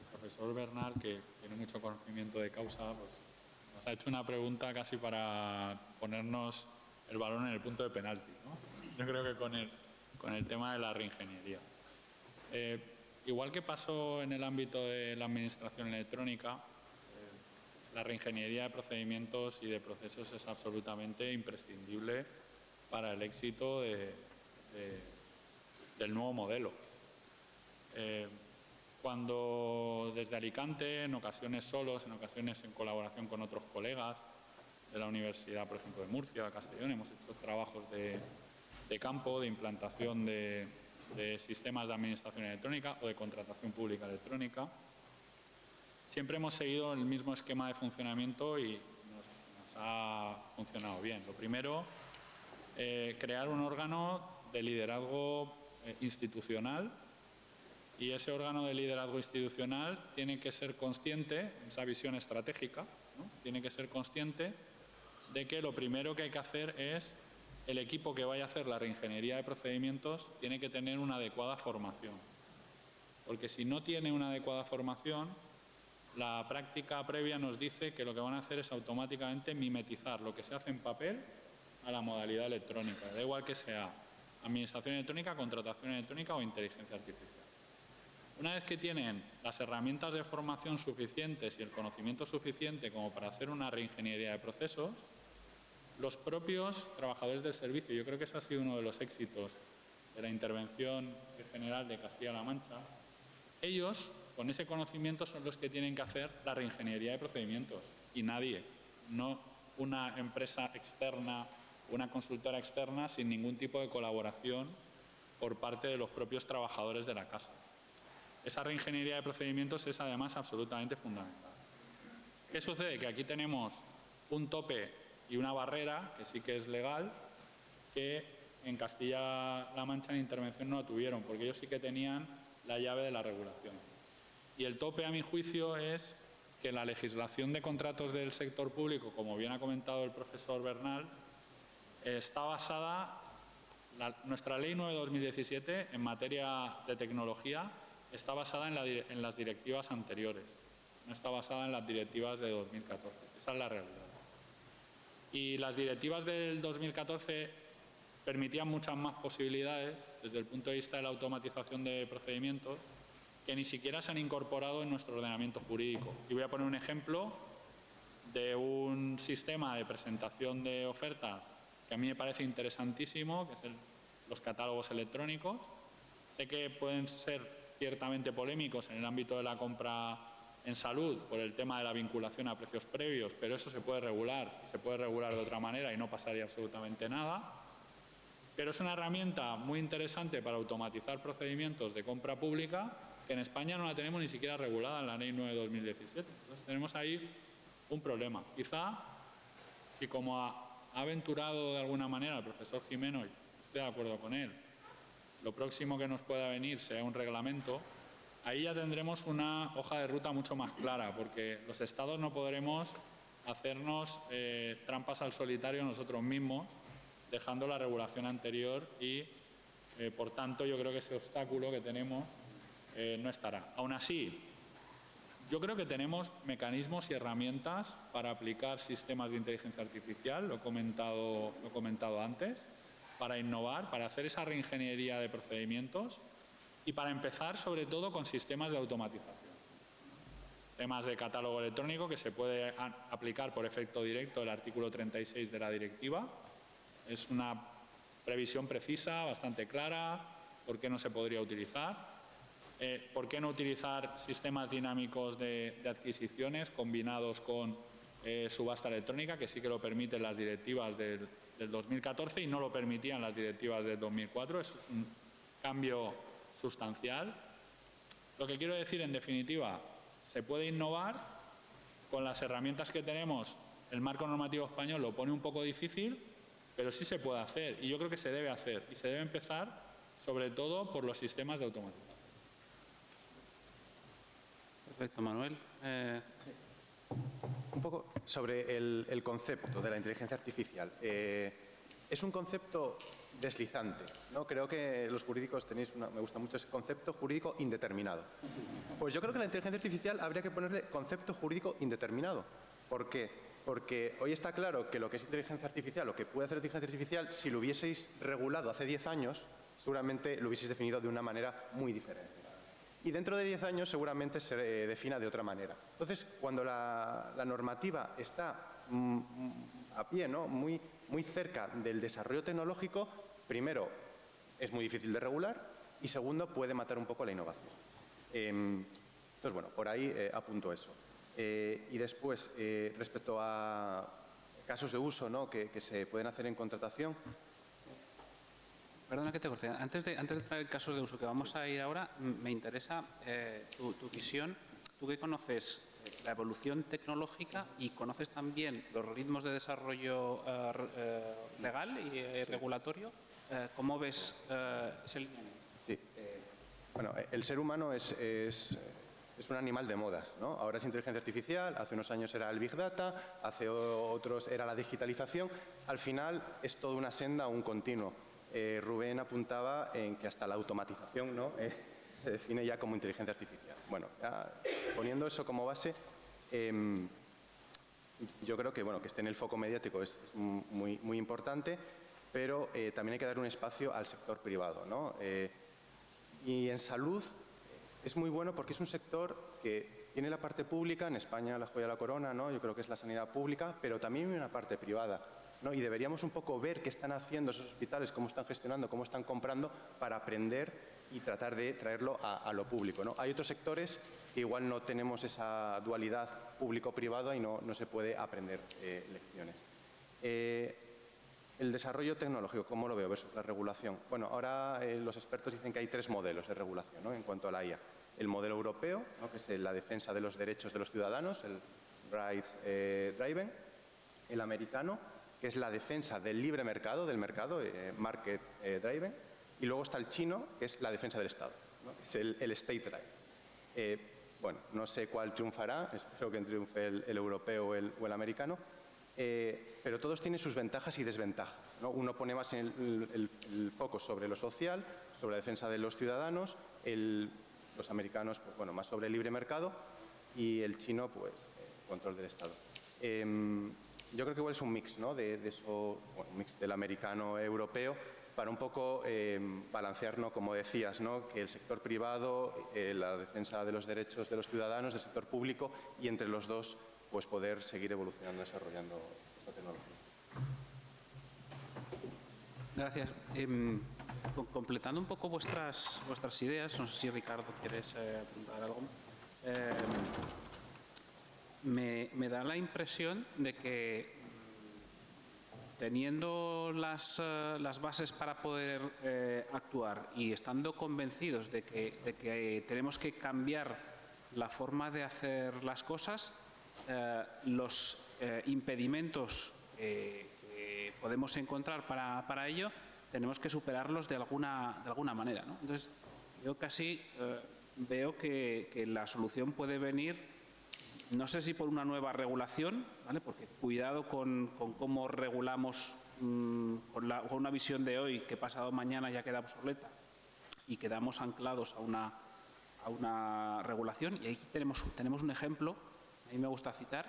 profesor Bernal, que tiene mucho conocimiento de causa, pues nos ha hecho una pregunta casi para ponernos el balón en el punto de penalti, ¿no? Yo creo que con el tema de la reingeniería. Igual que pasó en el ámbito de la administración electrónica, la reingeniería de procedimientos y de procesos es absolutamente imprescindible para el éxito del nuevo modelo. Cuando desde Alicante, en ocasiones solos, en ocasiones en colaboración con otros colegas de la Universidad, por ejemplo, de Murcia, de Castellón, hemos hecho trabajos de campo, de implantación de sistemas de administración electrónica o de contratación pública electrónica. Siempre hemos seguido el mismo esquema de funcionamiento y nos ha funcionado bien. Lo primero, crear un órgano de liderazgo institucional, y ese órgano de liderazgo institucional tiene que ser consciente, esa visión estratégica, ¿no? Tiene que ser consciente de que lo primero que hay que hacer es el equipo que vaya a hacer la reingeniería de procedimientos tiene que tener una adecuada formación. Porque si no tiene una adecuada formación, la práctica previa nos dice que lo que van a hacer es automáticamente mimetizar lo que se hace en papel a la modalidad electrónica. Da igual que sea administración electrónica, contratación electrónica o inteligencia artificial. Una vez que tienen las herramientas de formación suficientes y el conocimiento suficiente como para hacer una reingeniería de procesos, los propios trabajadores del servicio, yo creo que ese ha sido uno de los éxitos de la intervención general de Castilla-La Mancha, ellos, con ese conocimiento, son los que tienen que hacer la reingeniería de procedimientos y nadie. No una empresa externa, una consultora externa, sin ningún tipo de colaboración por parte de los propios trabajadores de la casa. Esa reingeniería de procedimientos es además absolutamente fundamental. ¿Qué sucede? Que aquí tenemos un tope y una barrera, que sí que es legal, que en Castilla-La Mancha en intervención no la tuvieron, porque ellos sí que tenían la llave de la regulación. Y el tope, a mi juicio, es que la legislación de contratos del sector público, como bien ha comentado el profesor Bernal, está basada, nuestra Ley 9/2017 en materia de tecnología está basada en las directivas anteriores, no está basada en las directivas de 2014. Esa es la realidad. Y las directivas del 2014 permitían muchas más posibilidades desde el punto de vista de la automatización de procedimientos que ni siquiera se han incorporado en nuestro ordenamiento jurídico. Y voy a poner un ejemplo de un sistema de presentación de ofertas que a mí me parece interesantísimo, que es los catálogos electrónicos. Sé que pueden ser ciertamente polémicos en el ámbito de la compra en salud por el tema de la vinculación a precios previos, pero eso se puede regular, y se puede regular de otra manera y no pasaría absolutamente nada. Pero es una herramienta muy interesante para automatizar procedimientos de compra pública que en España no la tenemos ni siquiera regulada en la Ley 9/2017. Entonces tenemos ahí un problema. Quizá, si como ha aventurado de alguna manera el profesor Gimeno, y estoy de acuerdo con él, lo próximo que nos pueda venir sea un reglamento, ahí ya tendremos una hoja de ruta mucho más clara, porque los Estados no podremos hacernos trampas al solitario nosotros mismos, dejando la regulación anterior y, por tanto, yo creo que ese obstáculo que tenemos no estará. Aún así, yo creo que tenemos mecanismos y herramientas para aplicar sistemas de inteligencia artificial, lo he comentado antes, para innovar, para hacer esa reingeniería de procedimientos y para empezar, sobre todo, con sistemas de automatización. Temas de catálogo electrónico que se puede aplicar por efecto directo del artículo 36 de la directiva. Es una previsión precisa, bastante clara, por qué no se podría utilizar. ¿Por qué no utilizar sistemas dinámicos de adquisiciones combinados con subasta electrónica, que sí que lo permiten las directivas del 2014 y no lo permitían las directivas del 2004? Es un cambio sustancial. Lo que quiero decir, en definitiva, se puede innovar con las herramientas que tenemos. El marco normativo español lo pone un poco difícil, pero sí se puede hacer y yo creo que se debe hacer y se debe empezar sobre todo por los sistemas de automatización. Perfecto, Manuel. Sí. Un poco sobre el concepto de la inteligencia artificial. Es un concepto deslizante, ¿no? Creo que los jurídicos tenéis me gusta mucho ese concepto jurídico indeterminado. Pues yo creo que la inteligencia artificial habría que ponerle concepto jurídico indeterminado. ¿Por qué? Porque hoy está claro que lo que es inteligencia artificial, lo que puede hacer inteligencia artificial, si lo hubieseis regulado hace 10 años, seguramente lo hubieseis definido de una manera muy diferente. Y dentro de 10 años seguramente se defina de otra manera. Entonces, cuando la normativa está a pie, ¿no? muy cerca del desarrollo tecnológico, primero, es muy difícil de regular y segundo, puede matar un poco la innovación. Entonces, bueno, por ahí apunto eso. Y después, respecto a casos de uso, ¿no? que se pueden hacer en contratación. Perdona que te corte. Antes de entrar en casos de uso que vamos a ir ahora, me interesa tu visión. Tú que conoces la evolución tecnológica y conoces también los ritmos de desarrollo legal y regulatorio, ¿cómo ves ese lineamiento? Sí. Bueno, el ser humano es un animal de modas, ¿no? Ahora es inteligencia artificial, hace unos años era el Big Data, hace otros era la digitalización. Al final es toda una senda, un continuo. Rubén apuntaba en que hasta la automatización, ¿no? Se define ya como inteligencia artificial. Bueno, poniendo eso como base, yo creo que, bueno, que esté en el foco mediático es muy importante, pero también hay que dar un espacio al sector privado, ¿no? Y en salud es muy bueno porque es un sector que tiene la parte pública, en España la joya de la corona, ¿no? Yo creo que es la sanidad pública, pero también hay una parte privada. ¿no? Y deberíamos un poco ver qué están haciendo esos hospitales, cómo están gestionando, cómo están comprando, para aprender y tratar de traerlo a lo público, ¿no? Hay otros sectores que igual no tenemos esa dualidad público-privado y no se puede aprender lecciones. El desarrollo tecnológico, ¿cómo lo veo versus la regulación? Bueno, ahora los expertos dicen que hay 3 modelos de regulación, ¿no?, en cuanto a la IA. El modelo europeo, ¿no?, que es la defensa de los derechos de los ciudadanos, el Rights Driven. El americano, que es la defensa del libre mercado, Market Driven. Y luego está el chino, que es la defensa del Estado, ¿no?, que es el State Driven. Bueno, no sé cuál triunfará, espero que triunfe el europeo o el americano. Pero todos tienen sus ventajas y desventajas, ¿no? Uno pone más el foco sobre lo social, sobre la defensa de los ciudadanos, los americanos, pues bueno, más sobre el libre mercado, y el chino, pues, control del Estado. Yo creo que igual es un mix, ¿no?, de eso, bueno, un mix del americano europeo, para un poco balancearnos, como decías, ¿no?, que el sector privado, la defensa de los derechos de los ciudadanos, del sector público, y entre los dos, pues poder seguir evolucionando, desarrollando esta tecnología. Gracias. Completando un poco vuestras ideas, no sé si Ricardo quieres apuntar algo. Me da la impresión de que teniendo las bases para poder actuar y estando convencidos de que tenemos que cambiar la forma de hacer las cosas, los impedimentos que podemos encontrar para ello tenemos que superarlos de alguna manera, ¿no? Entonces, yo casi veo que la solución puede venir, no sé si por una nueva regulación, ¿vale?, porque cuidado con cómo regulamos con una visión de hoy que pasado mañana ya queda obsoleta y quedamos anclados a una regulación. Y ahí tenemos un ejemplo, a mí me gusta citar,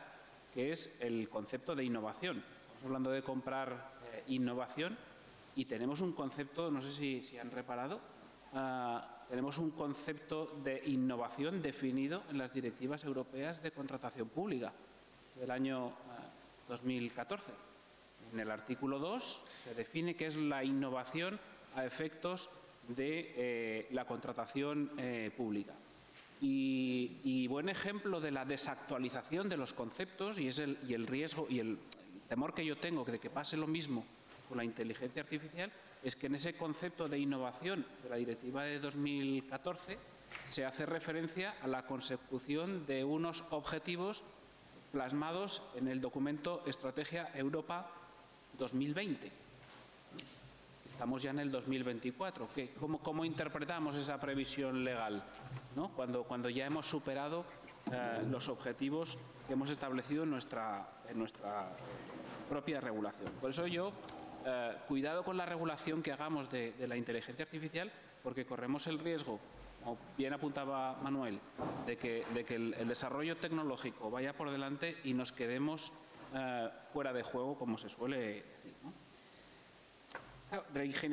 que es el concepto de innovación. Estamos hablando de comprar innovación y tenemos un concepto, no sé si han reparado, tenemos un concepto de innovación definido en las directivas europeas de contratación pública del año 2014. En el artículo 2 se define qué es la innovación a efectos de la contratación pública. Y buen ejemplo de la desactualización de los conceptos y el riesgo y el temor que yo tengo de que pase lo mismo con la inteligencia artificial es que en ese concepto de innovación de la directiva de 2014 se hace referencia a la consecución de unos objetivos plasmados en el documento Estrategia Europa 2020. Estamos ya en el 2024. ¿Cómo interpretamos esa previsión legal, ¿no?, cuando ya hemos superado los objetivos que hemos establecido en nuestra propia regulación? Por eso yo, cuidado con la regulación que hagamos de la inteligencia artificial, porque corremos el riesgo, como bien apuntaba Manuel, de que el desarrollo tecnológico vaya por delante y nos quedemos fuera de juego, como se suele decir, ¿no?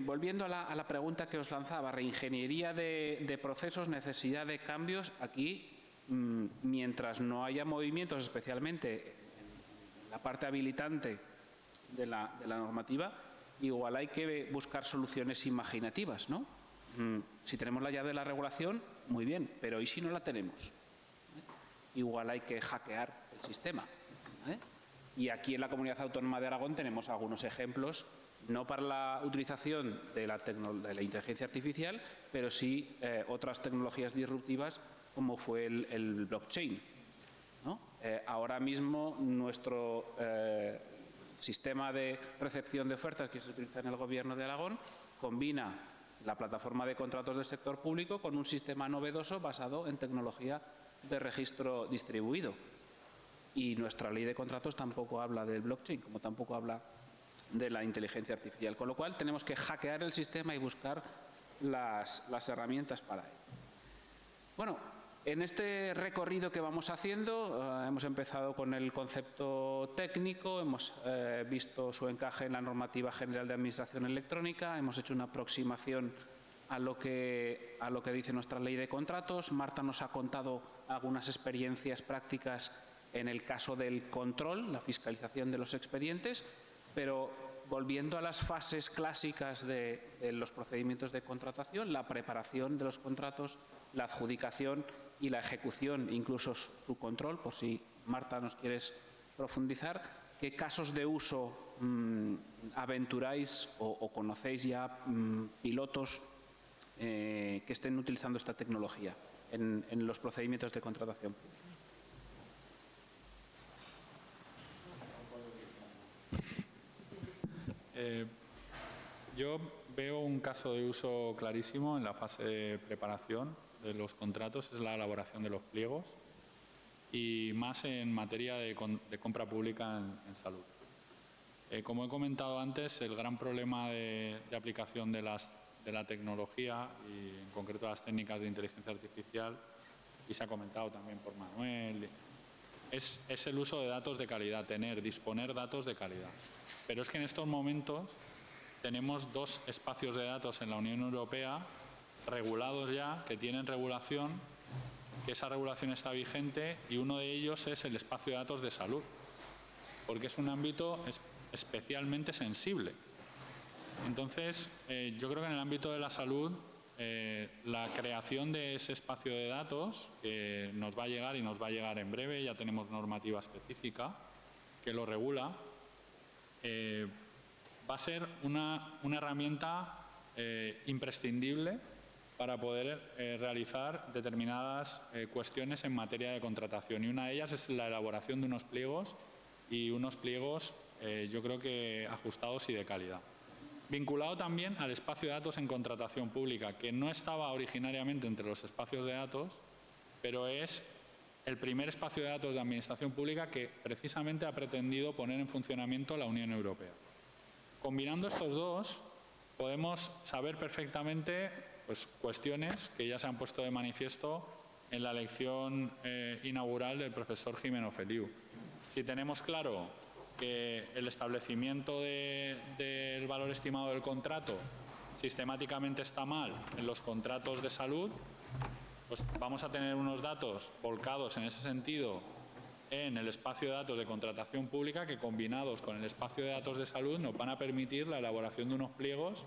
Volviendo a la pregunta que os lanzaba, reingeniería de procesos, necesidad de cambios. Aquí, mientras no haya movimientos, especialmente en la parte habilitante de la normativa, igual hay que buscar soluciones imaginativas, ¿no? Si tenemos la llave de la regulación, muy bien, pero ¿y si no la tenemos? Igual hay que hackear el sistema, ¿vale? Y aquí en la Comunidad Autónoma de Aragón tenemos algunos ejemplos, no para la utilización de la inteligencia artificial, pero sí otras tecnologías disruptivas como fue el blockchain, ¿no? Ahora mismo nuestro sistema de recepción de ofertas que se utiliza en el Gobierno de Aragón combina la plataforma de contratos del sector público con un sistema novedoso basado en tecnología de registro distribuido. Y nuestra ley de contratos tampoco habla del blockchain, como tampoco habla de la inteligencia artificial. Con lo cual tenemos que hackear el sistema y buscar las herramientas para ello. Bueno, en este recorrido que vamos haciendo, hemos empezado con el concepto técnico, hemos visto su encaje en la Normativa General de Administración Electrónica, hemos hecho una aproximación a lo que dice nuestra ley de contratos. Marta nos ha contado algunas experiencias prácticas en el caso del control, la fiscalización de los expedientes. Pero volviendo a las fases clásicas de los procedimientos de contratación, la preparación de los contratos, la adjudicación y la ejecución, incluso su control, por si Marta nos quieres profundizar, ¿qué casos de uso aventuráis o conocéis ya pilotos que estén utilizando esta tecnología en los procedimientos de contratación? Yo veo un caso de uso clarísimo en la fase de preparación de los contratos, es la elaboración de los pliegos y más en materia de compra pública en salud. Como he comentado antes, el gran problema de aplicación de la tecnología y en concreto las técnicas de inteligencia artificial, y se ha comentado también por Manuel, es el uso de datos de calidad, disponer datos de calidad. Pero es que en estos momentos tenemos 2 espacios de datos en la Unión Europea regulados ya, que tienen regulación, que esa regulación está vigente, y uno de ellos es el espacio de datos de salud, porque es un ámbito especialmente sensible. Entonces, yo creo que en el ámbito de la salud, la creación de ese espacio de datos, que nos va a llegar y nos va a llegar en breve, ya tenemos normativa específica que lo regula, va a ser una herramienta imprescindible para poder realizar determinadas cuestiones en materia de contratación. Y una de ellas es la elaboración de unos pliegos, y unos pliegos yo creo que ajustados y de calidad. Vinculado también al espacio de datos en contratación pública, que no estaba originariamente entre los espacios de datos, pero es el primer espacio de datos de administración pública que precisamente ha pretendido poner en funcionamiento la Unión Europea. Combinando estos dos, podemos saber perfectamente cuestiones que ya se han puesto de manifiesto en la lección inaugural del profesor Gimeno Feliu. Si tenemos claro que el establecimiento del valor estimado del contrato sistemáticamente está mal en los contratos de salud, pues vamos a tener unos datos volcados en ese sentido en el espacio de datos de contratación pública, que combinados con el espacio de datos de salud nos van a permitir la elaboración de unos pliegos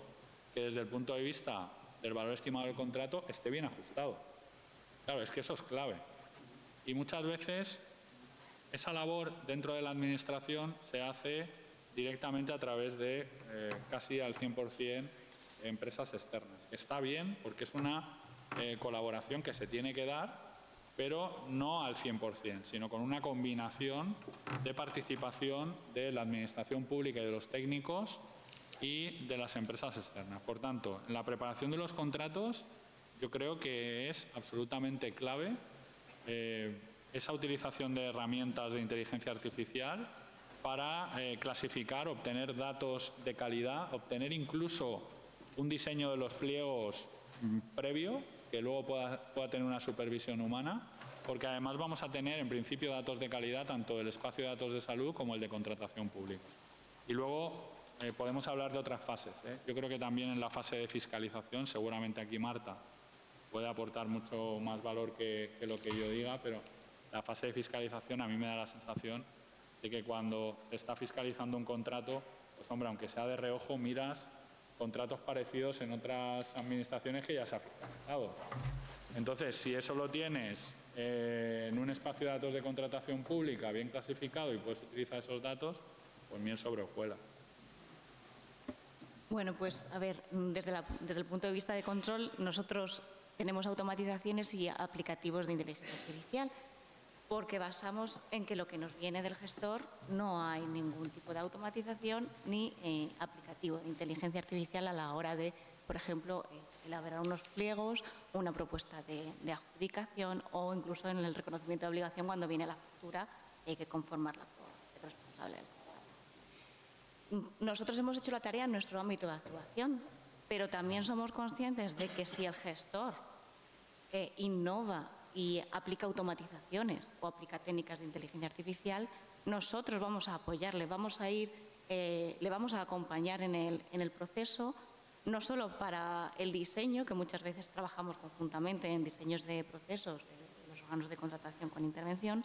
que desde el punto de vista del valor estimado del contrato esté bien ajustado. Claro, es que eso es clave. Y muchas veces esa labor dentro de la administración se hace directamente a través de casi al 100% empresas externas. Está bien porque es una colaboración que se tiene que dar, pero no al 100%, sino con una combinación de participación de la administración pública y de los técnicos y de las empresas externas. Por tanto, en la preparación de los contratos yo creo que es absolutamente clave esa utilización de herramientas de inteligencia artificial para clasificar, obtener datos de calidad, obtener incluso un diseño de los pliegos previo, que luego pueda tener una supervisión humana, porque además vamos a tener en principio datos de calidad tanto del espacio de datos de salud como el de contratación pública. Y luego podemos hablar de otras fases. Yo creo que también en la fase de fiscalización, seguramente aquí Marta puede aportar mucho más valor que lo que yo diga, pero la fase de fiscalización a mí me da la sensación de que cuando se está fiscalizando un contrato, pues hombre, aunque sea de reojo, miras contratos parecidos en otras administraciones que ya se ha fiscalizado. Entonces, si eso lo tienes en un espacio de datos de contratación pública bien clasificado y puedes utilizar esos datos, pues miel sobre hojuelas. Bueno, pues a ver, desde el punto de vista de control, nosotros tenemos automatizaciones y aplicativos de inteligencia artificial, porque basamos en que lo que nos viene del gestor no hay ningún tipo de automatización ni aplicativo de inteligencia artificial a la hora de, por ejemplo, elaborar unos pliegos, una propuesta de adjudicación o incluso en el reconocimiento de obligación cuando viene la factura y hay que conformarla por el responsable del contrato. Nosotros hemos hecho la tarea en nuestro ámbito de actuación, pero también somos conscientes de que si el gestor innova y aplica automatizaciones o aplica técnicas de inteligencia artificial, nosotros vamos a apoyarle, le vamos a acompañar en el proceso, no solo para el diseño, que muchas veces trabajamos conjuntamente en diseños de procesos de los órganos de contratación con intervención,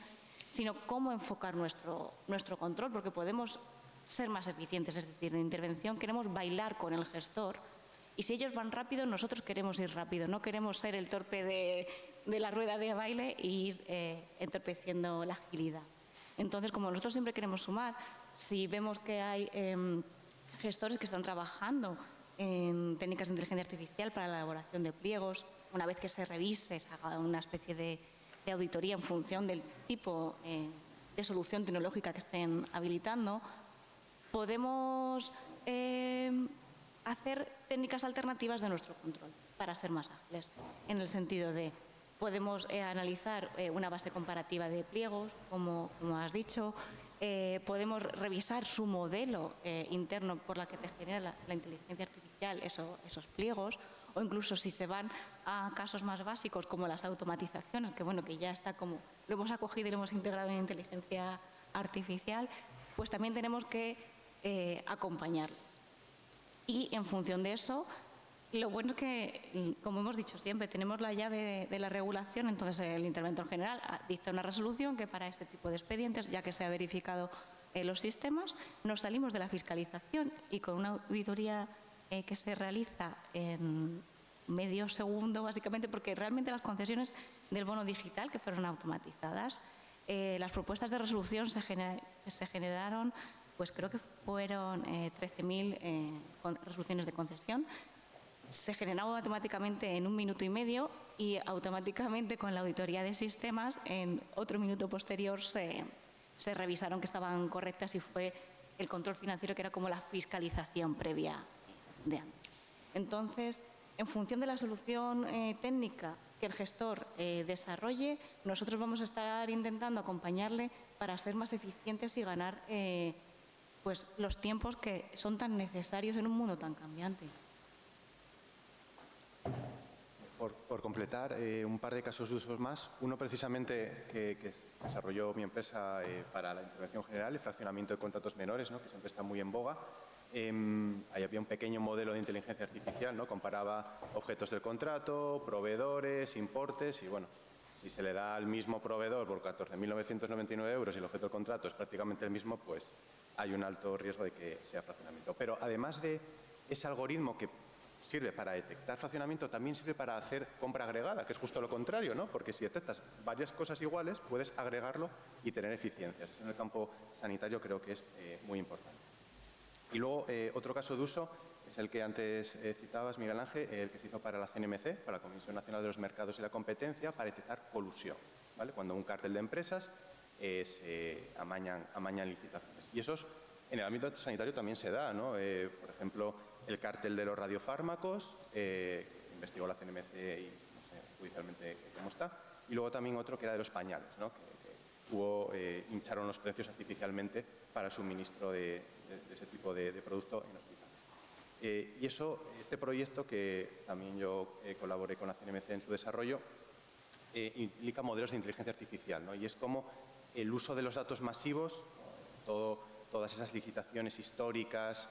sino cómo enfocar nuestro control, porque podemos ser más eficientes. Es decir, en intervención queremos bailar con el gestor y si ellos van rápido, nosotros queremos ir rápido. No queremos ser el torpe de la rueda de baile e ir entorpeciendo la agilidad. Entonces, como nosotros siempre queremos sumar, si vemos que hay gestores que están trabajando en técnicas de inteligencia artificial para la elaboración de pliegos, una vez que se revise, se haga una especie de auditoría en función del tipo de solución tecnológica que estén habilitando, podemos hacer técnicas alternativas de nuestro control para ser más ágiles, en el sentido de podemos analizar una base comparativa de pliegos, como has dicho, podemos revisar su modelo interno por la que te genera la inteligencia artificial esos pliegos, o incluso si se van a casos más básicos como las automatizaciones, que ya está como lo hemos acogido y lo hemos integrado en inteligencia artificial, pues también tenemos que acompañarles. Y en función de eso, lo bueno es que, como hemos dicho siempre, tenemos la llave de la regulación, entonces el interventor general dicta una resolución que para este tipo de expedientes, ya que se ha verificado los sistemas, nos salimos de la fiscalización y con una auditoría que se realiza en medio segundo, básicamente, porque realmente las concesiones del bono digital que fueron automatizadas, las propuestas de resolución se generaron, pues creo que fueron 13.000 resoluciones de concesión. Se generaba automáticamente en 1 minuto y medio y automáticamente con la auditoría de sistemas en otro minuto posterior se revisaron que estaban correctas y fue el control financiero, que era como la fiscalización previa de antes. Entonces, en función de la solución técnica que el gestor desarrolle, nosotros vamos a estar intentando acompañarle para ser más eficientes y ganar pues, los tiempos que son tan necesarios en un mundo tan cambiante. Por completar, un par de casos de usos más. Uno precisamente que desarrolló mi empresa para la intervención general, el fraccionamiento de contratos menores, ¿no?, que siempre está muy en boga. Ahí había un pequeño modelo de inteligencia artificial, ¿no? Comparaba objetos del contrato, proveedores, importes y bueno, si se le da al mismo proveedor por 14.999 euros y el objeto del contrato es prácticamente el mismo, pues hay un alto riesgo de que sea fraccionamiento. Pero además de ese algoritmo que sirve para detectar fraccionamiento, también sirve para hacer compra agregada, que es justo lo contrario, ¿no? Porque si detectas varias cosas iguales, puedes agregarlo y tener eficiencias. Eso en el campo sanitario creo que es muy importante. Y luego, otro caso de uso es el que antes citabas, Miguel Ángel, el que se hizo para la CNMC, para la Comisión Nacional de los Mercados y la Competencia, para detectar colusión, ¿vale? Cuando un cártel de empresas se amañan licitaciones. Y esos, en el ámbito sanitario también se da, ¿no? Por ejemplo, el cártel de los radiofármacos, investigó la CNMC y no sé judicialmente cómo está. Y luego también otro que era de los pañales, ¿no? Hincharon los precios artificialmente para el suministro de ese tipo de producto en hospitales. Y este proyecto, que también yo colaboré con la CNMC en su desarrollo, implica modelos de inteligencia artificial, ¿no? Y es como el uso de los datos masivos, todas esas licitaciones históricas,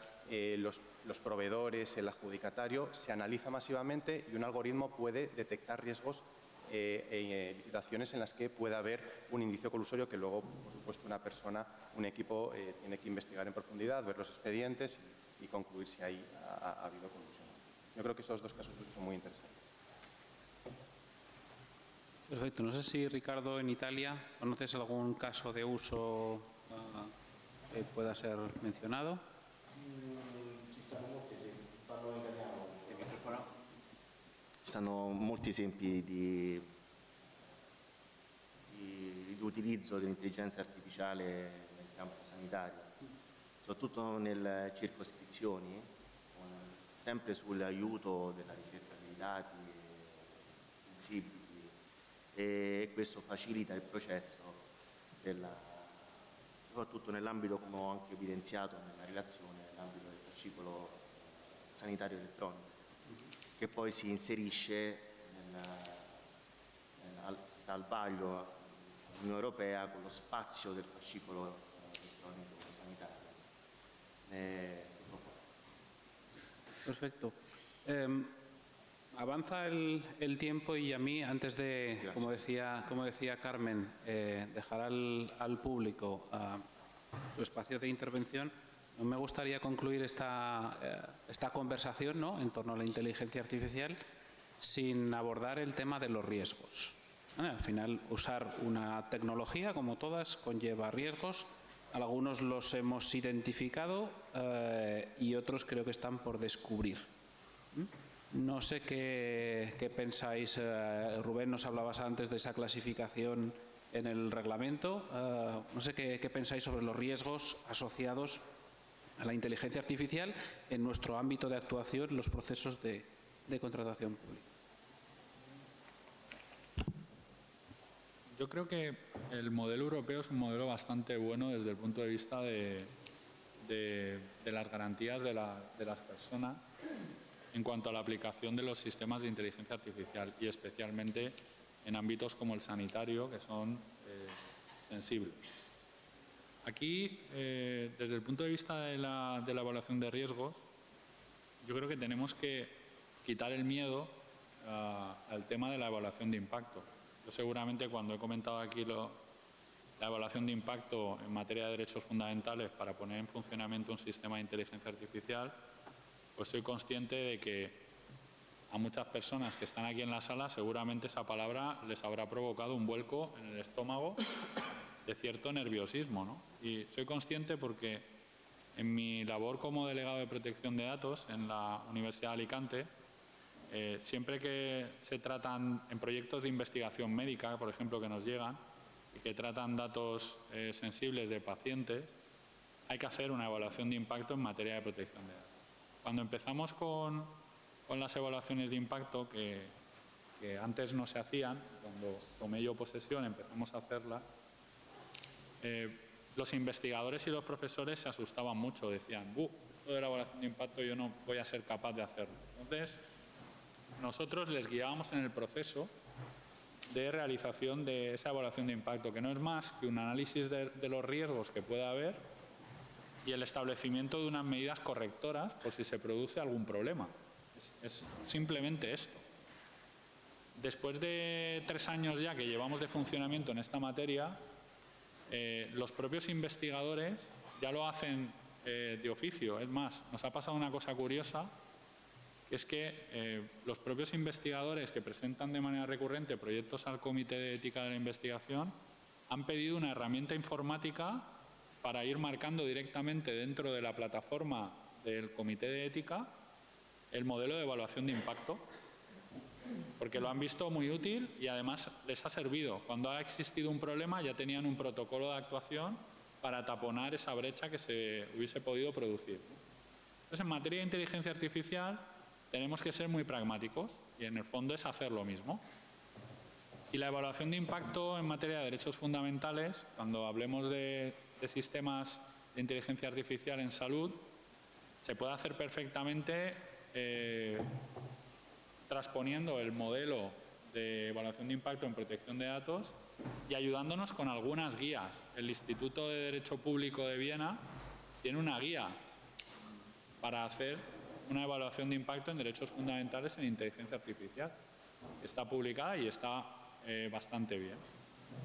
los proveedores, el adjudicatario, se analiza masivamente y un algoritmo puede detectar riesgos licitaciones en las que pueda haber un indicio colusorio que luego, por supuesto, una persona, un equipo tiene que investigar en profundidad, ver los expedientes y concluir si ha habido colusión. Yo creo que esos dos casos son muy interesantes. Perfecto. No sé si, Ricardo, en Italia, ¿conoces algún caso de uso que pueda ser mencionado? Ci stanno molti esempi di utilizzo dell'intelligenza artificiale nel campo sanitario, soprattutto nelle circoscrizioni, sempre sull'aiuto della ricerca dei dati sensibili, e questo facilita il processo soprattutto nell'ambito, come ho anche evidenziato nella relazione, nell'ambito del fascicolo sanitario elettronico, che poi si inserisce sta al vaglio dell'Unione Europea con lo spazio del fascicolo elettronico sanitario. Perfecto. Avanza el tiempo y a mí, antes de, como decía Carmen, dejar al público su espacio de intervención, No me gustaría concluir esta conversación, ¿no?, en torno a la inteligencia artificial sin abordar el tema de los riesgos. Al final, usar una tecnología, como todas, conlleva riesgos. Algunos los hemos identificado y otros creo que están por descubrir. No sé qué pensáis. Rubén, nos hablabas antes de esa clasificación en el reglamento. No sé qué pensáis sobre los riesgos asociados a la inteligencia artificial en nuestro ámbito de actuación, los procesos de contratación pública. Yo creo que el modelo europeo es un modelo bastante bueno desde el punto de vista de las garantías de las personas en cuanto a la aplicación de los sistemas de inteligencia artificial y especialmente en ámbitos como el sanitario, que son sensibles. Aquí, desde el punto de vista de la evaluación de riesgos, yo creo que tenemos que quitar el miedo al tema de la evaluación de impacto. Yo seguramente cuando he comentado aquí la evaluación de impacto en materia de derechos fundamentales para poner en funcionamiento un sistema de inteligencia artificial, pues soy consciente de que a muchas personas que están aquí en la sala seguramente esa palabra les habrá provocado un vuelco en el estómago de cierto nerviosismo, ¿no? Y soy consciente porque en mi labor como delegado de protección de datos en la Universidad de Alicante, siempre que se tratan en proyectos de investigación médica, por ejemplo, que nos llegan y que tratan datos sensibles de pacientes, hay que hacer una evaluación de impacto en materia de protección de datos. Cuando empezamos con las evaluaciones de impacto, que antes no se hacían, cuando tomé yo posesión empezamos a hacerlas, los investigadores y los profesores se asustaban mucho, decían, esto de la evaluación de impacto yo no voy a ser capaz de hacerlo. Entonces, nosotros les guiábamos en el proceso de realización de esa evaluación de impacto, que no es más que un análisis de los riesgos que pueda haber y el establecimiento de unas medidas correctoras por si se produce algún problema. Es simplemente esto. Después de 3 años ya que llevamos de funcionamiento en esta materia, los propios investigadores ya lo hacen de oficio. Es más, nos ha pasado una cosa curiosa, que es que los propios investigadores que presentan de manera recurrente proyectos al Comité de Ética de la Investigación han pedido una herramienta informática para ir marcando directamente dentro de la plataforma del Comité de Ética el modelo de evaluación de impacto, porque lo han visto muy útil y además les ha servido. Cuando ha existido un problema ya tenían un protocolo de actuación para taponar esa brecha que se hubiese podido producir. Entonces, en materia de inteligencia artificial tenemos que ser muy pragmáticos y en el fondo es hacer lo mismo. Y la evaluación de impacto en materia de derechos fundamentales, cuando hablemos de sistemas de inteligencia artificial en salud, se puede hacer perfectamente transponiendo el modelo de evaluación de impacto en protección de datos y ayudándonos con algunas guías. El Instituto de Derecho Público de Viena tiene una guía para hacer una evaluación de impacto en derechos fundamentales en inteligencia artificial. Está publicada y está bastante bien.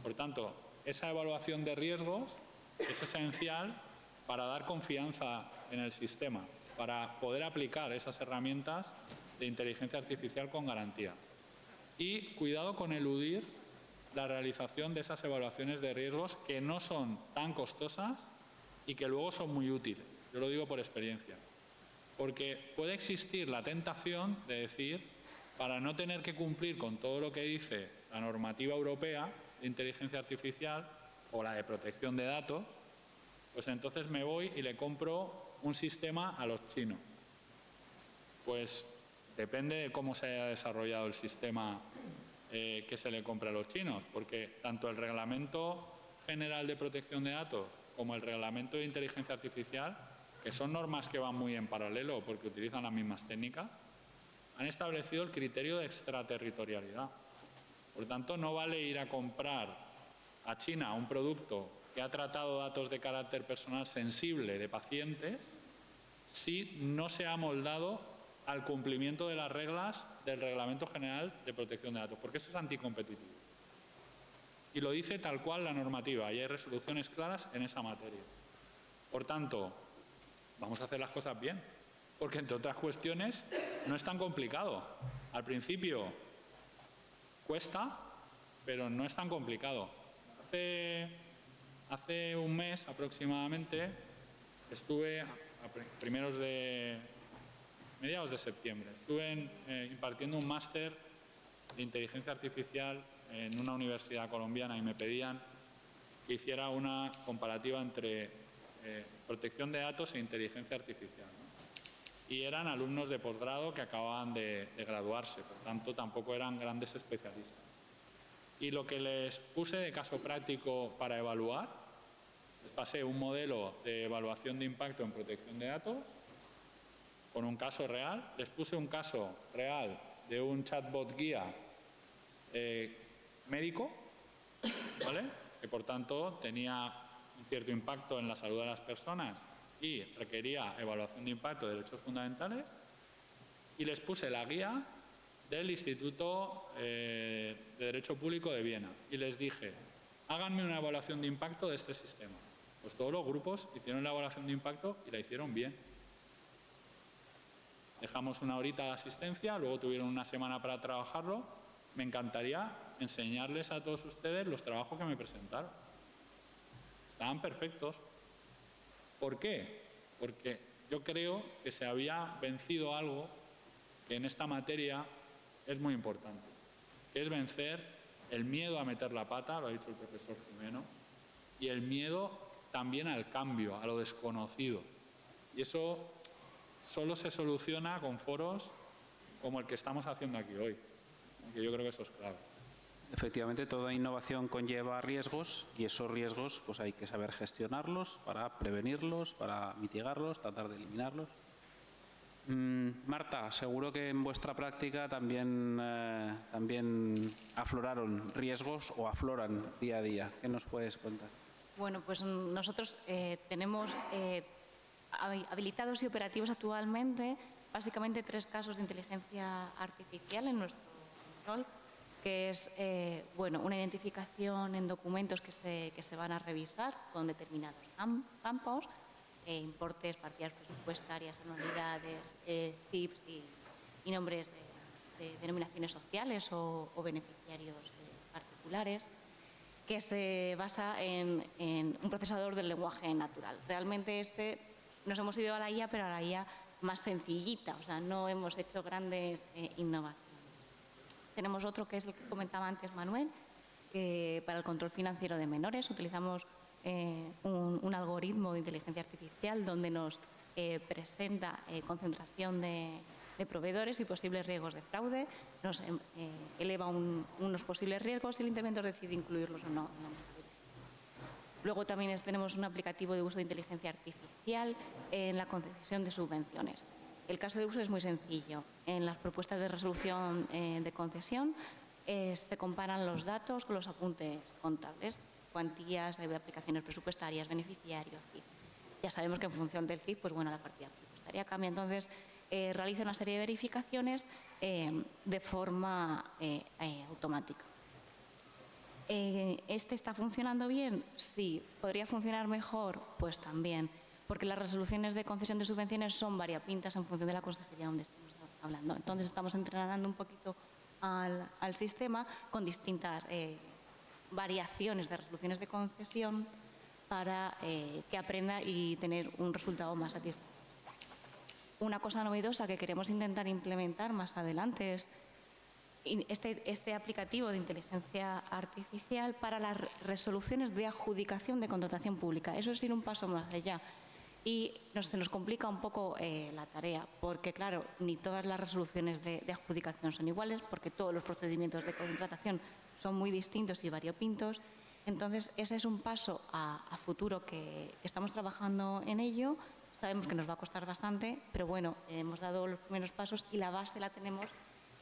Por tanto, esa evaluación de riesgos es esencial para dar confianza en el sistema, para poder aplicar esas herramientas de inteligencia artificial con garantía. Y cuidado con eludir la realización de esas evaluaciones de riesgos que no son tan costosas y que luego son muy útiles. Yo lo digo por experiencia. Porque puede existir la tentación de decir, para no tener que cumplir con todo lo que dice la normativa europea de inteligencia artificial o la de protección de datos, pues entonces me voy y le compro un sistema a los chinos. Pues depende de cómo se haya desarrollado el sistema que se le compra a los chinos, porque tanto el Reglamento General de Protección de Datos como el Reglamento de Inteligencia Artificial, que son normas que van muy en paralelo porque utilizan las mismas técnicas, han establecido el criterio de extraterritorialidad. Por tanto, no vale ir a comprar a China un producto que ha tratado datos de carácter personal sensible de pacientes si no se ha amoldado al cumplimiento de las reglas del Reglamento General de Protección de Datos, porque eso es anticompetitivo. Y lo dice tal cual la normativa, y hay resoluciones claras en esa materia. Por tanto, vamos a hacer las cosas bien. Porque, entre otras cuestiones, no es tan complicado. Al principio cuesta, pero no es tan complicado. Hace un mes aproximadamente estuve, mediados de septiembre, estuve impartiendo un máster de inteligencia artificial en una universidad colombiana y me pedían que hiciera una comparativa entre protección de datos e inteligencia artificial, ¿no? Y eran alumnos de posgrado que acababan de graduarse, por tanto tampoco eran grandes especialistas. Y lo que les puse de caso práctico para evaluar, les pasé un modelo de evaluación de impacto en protección de datos con un caso real, les puse un caso real de un chatbot guía médico, ¿vale?, que por tanto tenía un cierto impacto en la salud de las personas y requería evaluación de impacto de derechos fundamentales, y les puse la guía del Instituto de Derecho Público de Viena y les dije, háganme una evaluación de impacto de este sistema. Pues todos los grupos hicieron la evaluación de impacto y la hicieron bien. Dejamos una horita de asistencia, luego tuvieron una semana para trabajarlo. Me encantaría enseñarles a todos ustedes los trabajos que me presentaron. Estaban perfectos. ¿Por qué? Porque yo creo que se había vencido algo que en esta materia es muy importante, que es vencer el miedo a meter la pata, lo ha dicho el profesor Jimeno, y el miedo también al cambio, a lo desconocido. Y eso solo se soluciona con foros como el que estamos haciendo aquí hoy, que yo creo que eso es clave. Efectivamente, toda innovación conlleva riesgos y esos riesgos pues hay que saber gestionarlos para prevenirlos, para mitigarlos, tratar de eliminarlos. Marta, seguro que en vuestra práctica también afloraron riesgos o afloran día a día. ¿Qué nos puedes contar? Bueno, pues nosotros tenemos habilitados y operativos actualmente básicamente 3 casos de inteligencia artificial en nuestro control, que es una identificación en documentos que se van a revisar con determinados campos, importes, partidas presupuestarias, anualidades, CIFs y nombres de denominaciones sociales o beneficiarios particulares, que se basa en un procesador del lenguaje natural. Realmente nos hemos ido a la IA, pero a la IA más sencillita, o sea, no hemos hecho grandes innovaciones. Tenemos otro que es el que comentaba antes Manuel, que para el control financiero de menores utilizamos un algoritmo de inteligencia artificial donde nos presenta concentración de proveedores y posibles riesgos de fraude, nos eleva unos posibles riesgos y el interventor decide incluirlos o no. Luego también tenemos un aplicativo de uso de inteligencia artificial en la concesión de subvenciones. El caso de uso es muy sencillo. En las propuestas de resolución de concesión se comparan los datos con los apuntes contables, cuantías, aplicaciones presupuestarias, beneficiarios, CIF. Ya sabemos que en función del CIF, pues bueno, la partida presupuestaria cambia. Entonces, realiza una serie de verificaciones de forma automática. ¿Está funcionando bien? Sí. ¿Podría funcionar mejor? Pues también, porque las resoluciones de concesión de subvenciones son variopintas en función de la consejería donde estemos hablando. Entonces, estamos entrenando un poquito al sistema con distintas variaciones de resoluciones de concesión para que aprenda y tener un resultado más satisfactorio. Una cosa novedosa que queremos intentar implementar más adelante es este aplicativo de inteligencia artificial para las resoluciones de adjudicación de contratación pública. Eso es ir un paso más allá. Y se nos complica un poco la tarea, porque claro, ni todas las resoluciones de adjudicación son iguales, porque todos los procedimientos de contratación son muy distintos y variopintos. Entonces, ese es un paso a futuro que estamos trabajando en ello. Sabemos que nos va a costar bastante, pero bueno, hemos dado los primeros pasos y la base la tenemos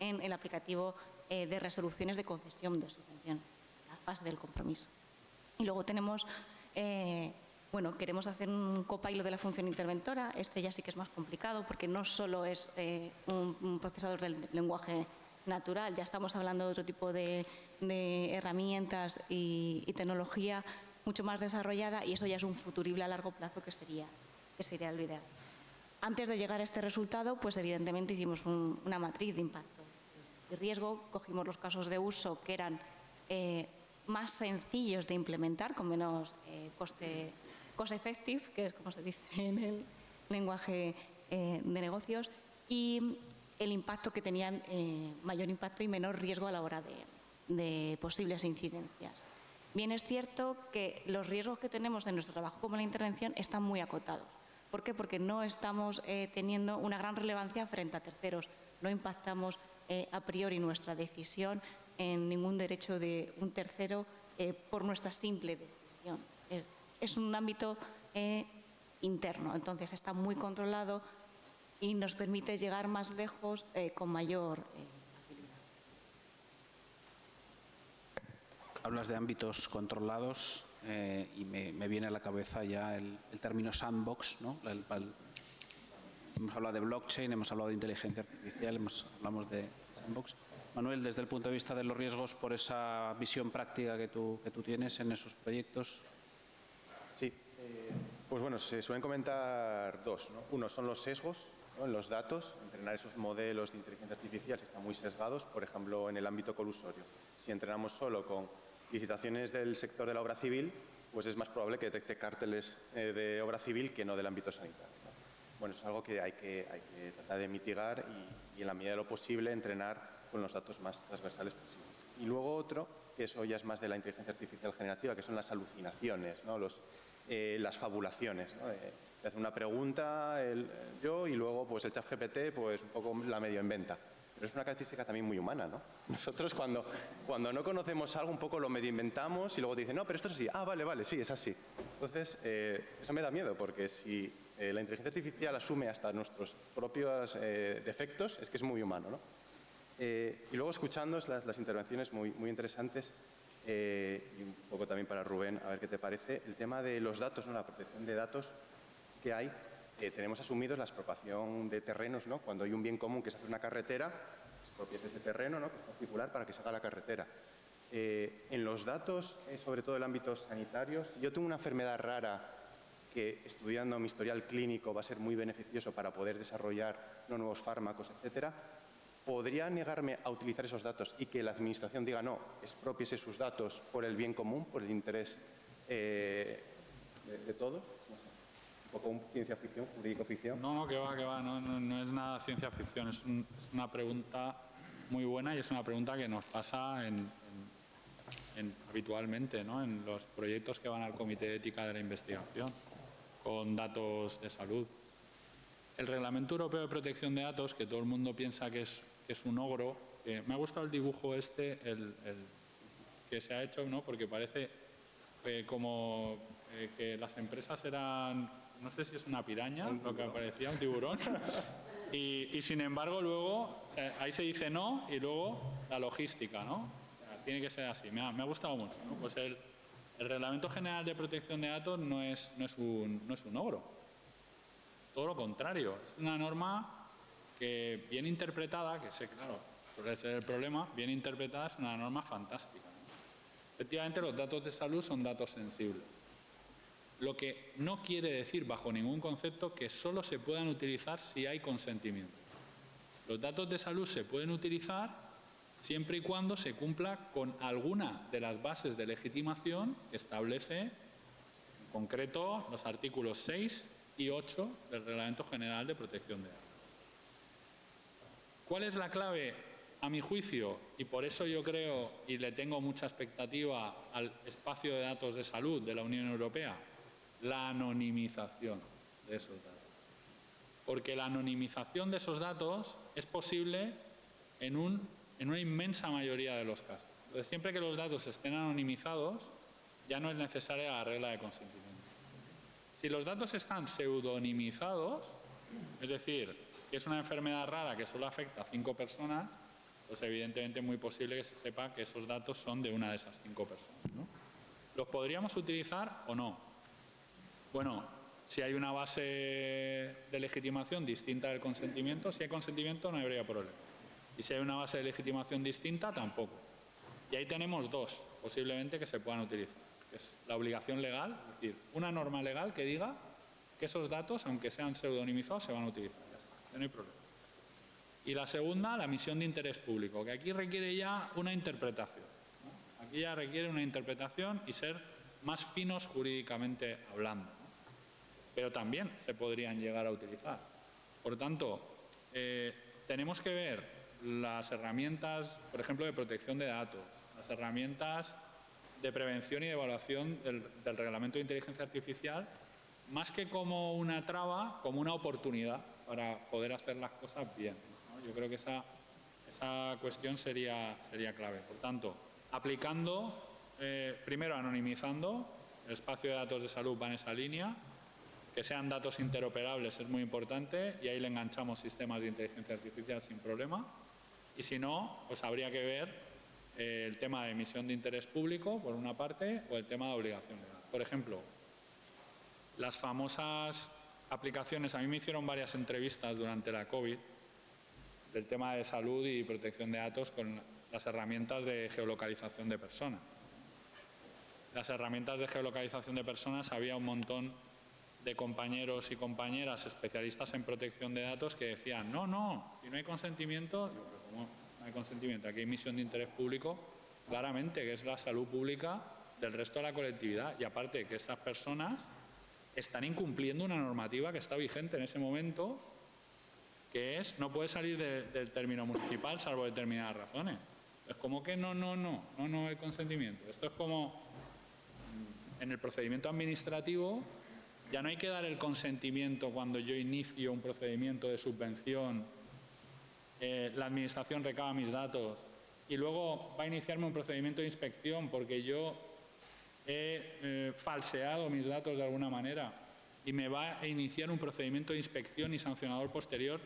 en el aplicativo de resoluciones de concesión de subvenciones, la fase del compromiso. Y luego tenemos, queremos hacer un copilot de la función interventora. Este ya sí que es más complicado porque no solo es un procesador del lenguaje natural, ya estamos hablando de otro tipo de herramientas y tecnología mucho más desarrollada, y eso ya es un futurible a largo plazo que sería lo ideal. Antes de llegar a este resultado, pues evidentemente hicimos una matriz de impacto y riesgo, cogimos los casos de uso que eran más sencillos de implementar, con menos cost effective, que es como se dice en el lenguaje de negocios, y el impacto que tenían mayor impacto y menor riesgo a la hora de posibles incidencias. Bien es cierto que los riesgos que tenemos en nuestro trabajo como la intervención están muy acotados. ¿Por qué? Porque no estamos teniendo una gran relevancia frente a terceros, no impactamos a priori nuestra decisión en ningún derecho de un tercero por nuestra simple decisión. Es un ámbito interno, entonces está muy controlado y nos permite llegar más lejos con mayor facilidad. Hablas de ámbitos controlados y me viene a la cabeza ya el término sandbox, ¿no? Hemos hablado de blockchain, hemos hablado de inteligencia artificial, hablamos de sandbox. Manuel, desde el punto de vista de los riesgos, por esa visión práctica que tú tienes en esos proyectos. Sí, pues bueno, se suelen comentar dos, ¿no? Uno son los sesgos, ¿no? En los datos, entrenar esos modelos de inteligencia artificial si están muy sesgados, por ejemplo, en el ámbito colusorio. Si entrenamos solo con licitaciones del sector de la obra civil, pues es más probable que detecte cárteles de obra civil que no del ámbito sanitario, ¿no? Bueno, es algo que hay que tratar de mitigar y en la medida de lo posible entrenar con los datos más transversales posibles. Y luego otro, que eso ya es más de la inteligencia artificial generativa, que son las alucinaciones, ¿no? Las fabulaciones, ¿no? Te hace una pregunta yo y luego pues el ChatGPT pues un poco la medio inventa. Pero es una característica también muy humana, ¿no? Nosotros cuando no conocemos algo un poco lo medio inventamos y luego te dicen, no, pero esto es así. Ah, vale, sí, es así. Entonces, eso me da miedo porque si la inteligencia artificial asume hasta nuestros propios defectos, es que es muy humano, ¿no? Y luego escuchando las intervenciones muy interesantes y un poco también para Rubén, a ver qué te parece, el tema de los datos, ¿no? La protección de datos que hay. Tenemos asumidos la expropiación de terrenos, ¿no? Cuando hay un bien común que se hace una carretera, expropias ese terreno, ¿no? Que es particular para que se haga la carretera. En los datos, sobre todo en el ámbito sanitario, si yo tengo una enfermedad rara que estudiando mi historial clínico va a ser muy beneficioso para poder desarrollar nuevos fármacos, etcétera, ¿podría negarme a utilizar esos datos y que la administración diga no, expropiese sus datos por el bien común, por el interés de todos? No sé. Un poco ciencia ficción, jurídico ficción. No, que va, no es nada ciencia ficción, es una pregunta muy buena y es una pregunta que nos pasa habitualmente, ¿no? En los proyectos que van al Comité de Ética de la Investigación con datos de salud. El Reglamento Europeo de Protección de Datos, que todo el mundo piensa que es un ogro, me ha gustado el dibujo el que se ha hecho, ¿no? Porque parece como que las empresas eran, no sé si es una piraña, lo que parecía un tiburón, y sin embargo luego ahí se dice no y luego la logística, ¿no? Tiene que ser así, me ha gustado mucho, ¿no? Pues el Reglamento General de Protección de Datos no es un ogro. Todo lo contrario, es una norma que bien interpretada, que sé, claro, suele ser el problema, bien interpretada es una norma fantástica, ¿no? Efectivamente, los datos de salud son datos sensibles. Lo que no quiere decir, bajo ningún concepto, que solo se puedan utilizar si hay consentimiento. Los datos de salud se pueden utilizar siempre y cuando se cumpla con alguna de las bases de legitimación que establece, en concreto, los artículos 6 y 8 del Reglamento General de Protección de Datos. ¿Cuál es la clave? A mi juicio, y por eso yo creo y le tengo mucha expectativa al espacio de datos de salud de la Unión Europea, la anonimización de esos datos. Porque la anonimización de esos datos es posible en una inmensa mayoría de los casos. Entonces, siempre que los datos estén anonimizados, ya no es necesaria la regla de consentimiento. Si los datos están pseudonimizados, es decir, que es una enfermedad rara que solo afecta a 5 personas, pues evidentemente es muy posible que se sepa que esos datos son de una de esas 5 personas, ¿no? ¿Los podríamos utilizar o no? Bueno, si hay una base de legitimación distinta del consentimiento, si hay consentimiento no habría problema. Y si hay una base de legitimación distinta, tampoco. Y ahí tenemos dos, posiblemente, que se puedan utilizar. Que es la obligación legal, es decir, una norma legal que diga que esos datos, aunque sean pseudonimizados, se van a utilizar. Ya está, no hay problema. Y la segunda, la misión de interés público, que aquí requiere ya una interpretación, ¿no? Aquí ya requiere una interpretación y ser más finos jurídicamente hablando, ¿no? Pero también se podrían llegar a utilizar. Por tanto, tenemos que ver las herramientas, por ejemplo, de protección de datos, las herramientas de prevención y de evaluación del reglamento de inteligencia artificial, más que como una traba, como una oportunidad para poder hacer las cosas bien, ¿no? Yo creo que esa cuestión sería clave. Por tanto, aplicando, primero anonimizando, el espacio de datos de salud va en esa línea, que sean datos interoperables es muy importante y ahí le enganchamos sistemas de inteligencia artificial sin problema. Y si no, pues habría que ver el tema de emisión de interés público, por una parte, o el tema de obligación legal. Por ejemplo, las famosas aplicaciones, a mí me hicieron varias entrevistas durante la COVID del tema de salud y protección de datos con las herramientas de geolocalización de personas. Las herramientas de geolocalización de personas, había un montón de compañeros y compañeras especialistas en protección de datos que decían, no, si no hay consentimiento, digo, pero ¿cómo no hay consentimiento? Aquí hay misión de interés público, claramente, que es la salud pública del resto de la colectividad, y aparte que esas personas están incumpliendo una normativa que está vigente en ese momento, que es no puede salir del término municipal salvo determinadas razones. Es como que no hay consentimiento. Esto es como en el procedimiento administrativo. Ya no hay que dar el consentimiento cuando yo inicio un procedimiento de subvención, la administración recaba mis datos y luego va a iniciarme un procedimiento de inspección porque yo he falseado mis datos de alguna manera y me va a iniciar un procedimiento de inspección y sancionador posterior.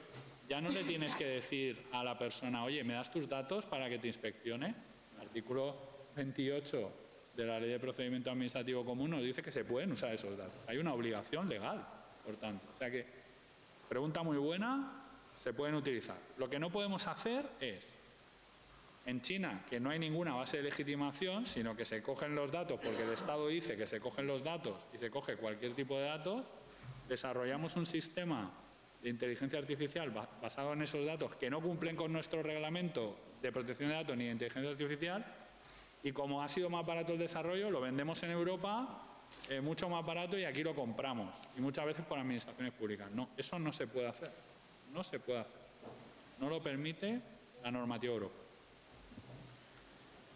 Ya no le tienes que decir a la persona, oye, ¿me das tus datos para que te inspeccione? El artículo 28 de la Ley de Procedimiento Administrativo Común nos dice que se pueden usar esos datos. Hay una obligación legal, por tanto. O sea que, pregunta muy buena, se pueden utilizar. Lo que no podemos hacer es, en China, que no hay ninguna base de legitimación, sino que se cogen los datos porque el Estado dice que se cogen los datos y se coge cualquier tipo de datos, desarrollamos un sistema de inteligencia artificial basado en esos datos que no cumplen con nuestro reglamento de protección de datos ni de inteligencia artificial. Y como ha sido más barato el desarrollo, lo vendemos en Europa mucho más barato y aquí lo compramos. Y muchas veces por administraciones públicas. No, eso no se puede hacer. No se puede hacer. No lo permite la normativa europea.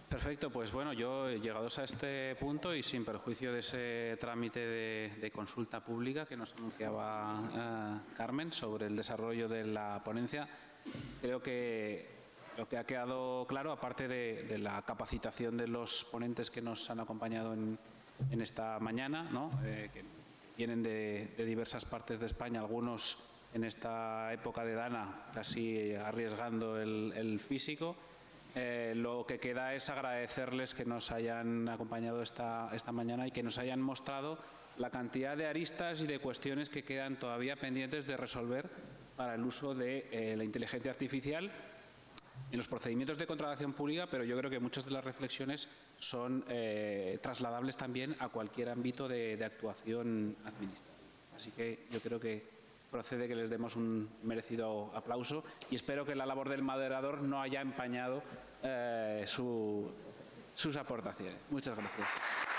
Perfecto, pues bueno, yo llegados a este punto y sin perjuicio de ese trámite de consulta pública que nos anunciaba Carmen sobre el desarrollo de la ponencia, creo que lo que ha quedado claro, aparte de la capacitación de los ponentes que nos han acompañado en esta mañana, ¿no? Que vienen de diversas partes de España, algunos en esta época de Dana casi arriesgando el físico. Lo que queda es agradecerles que nos hayan acompañado esta mañana y que nos hayan mostrado la cantidad de aristas y de cuestiones que quedan todavía pendientes de resolver para el uso de la inteligencia artificial en los procedimientos de contratación pública, pero yo creo que muchas de las reflexiones son trasladables también a cualquier ámbito de actuación administrativa. Así que yo creo que procede que les demos un merecido aplauso y espero que la labor del moderador no haya empañado sus aportaciones. Muchas gracias.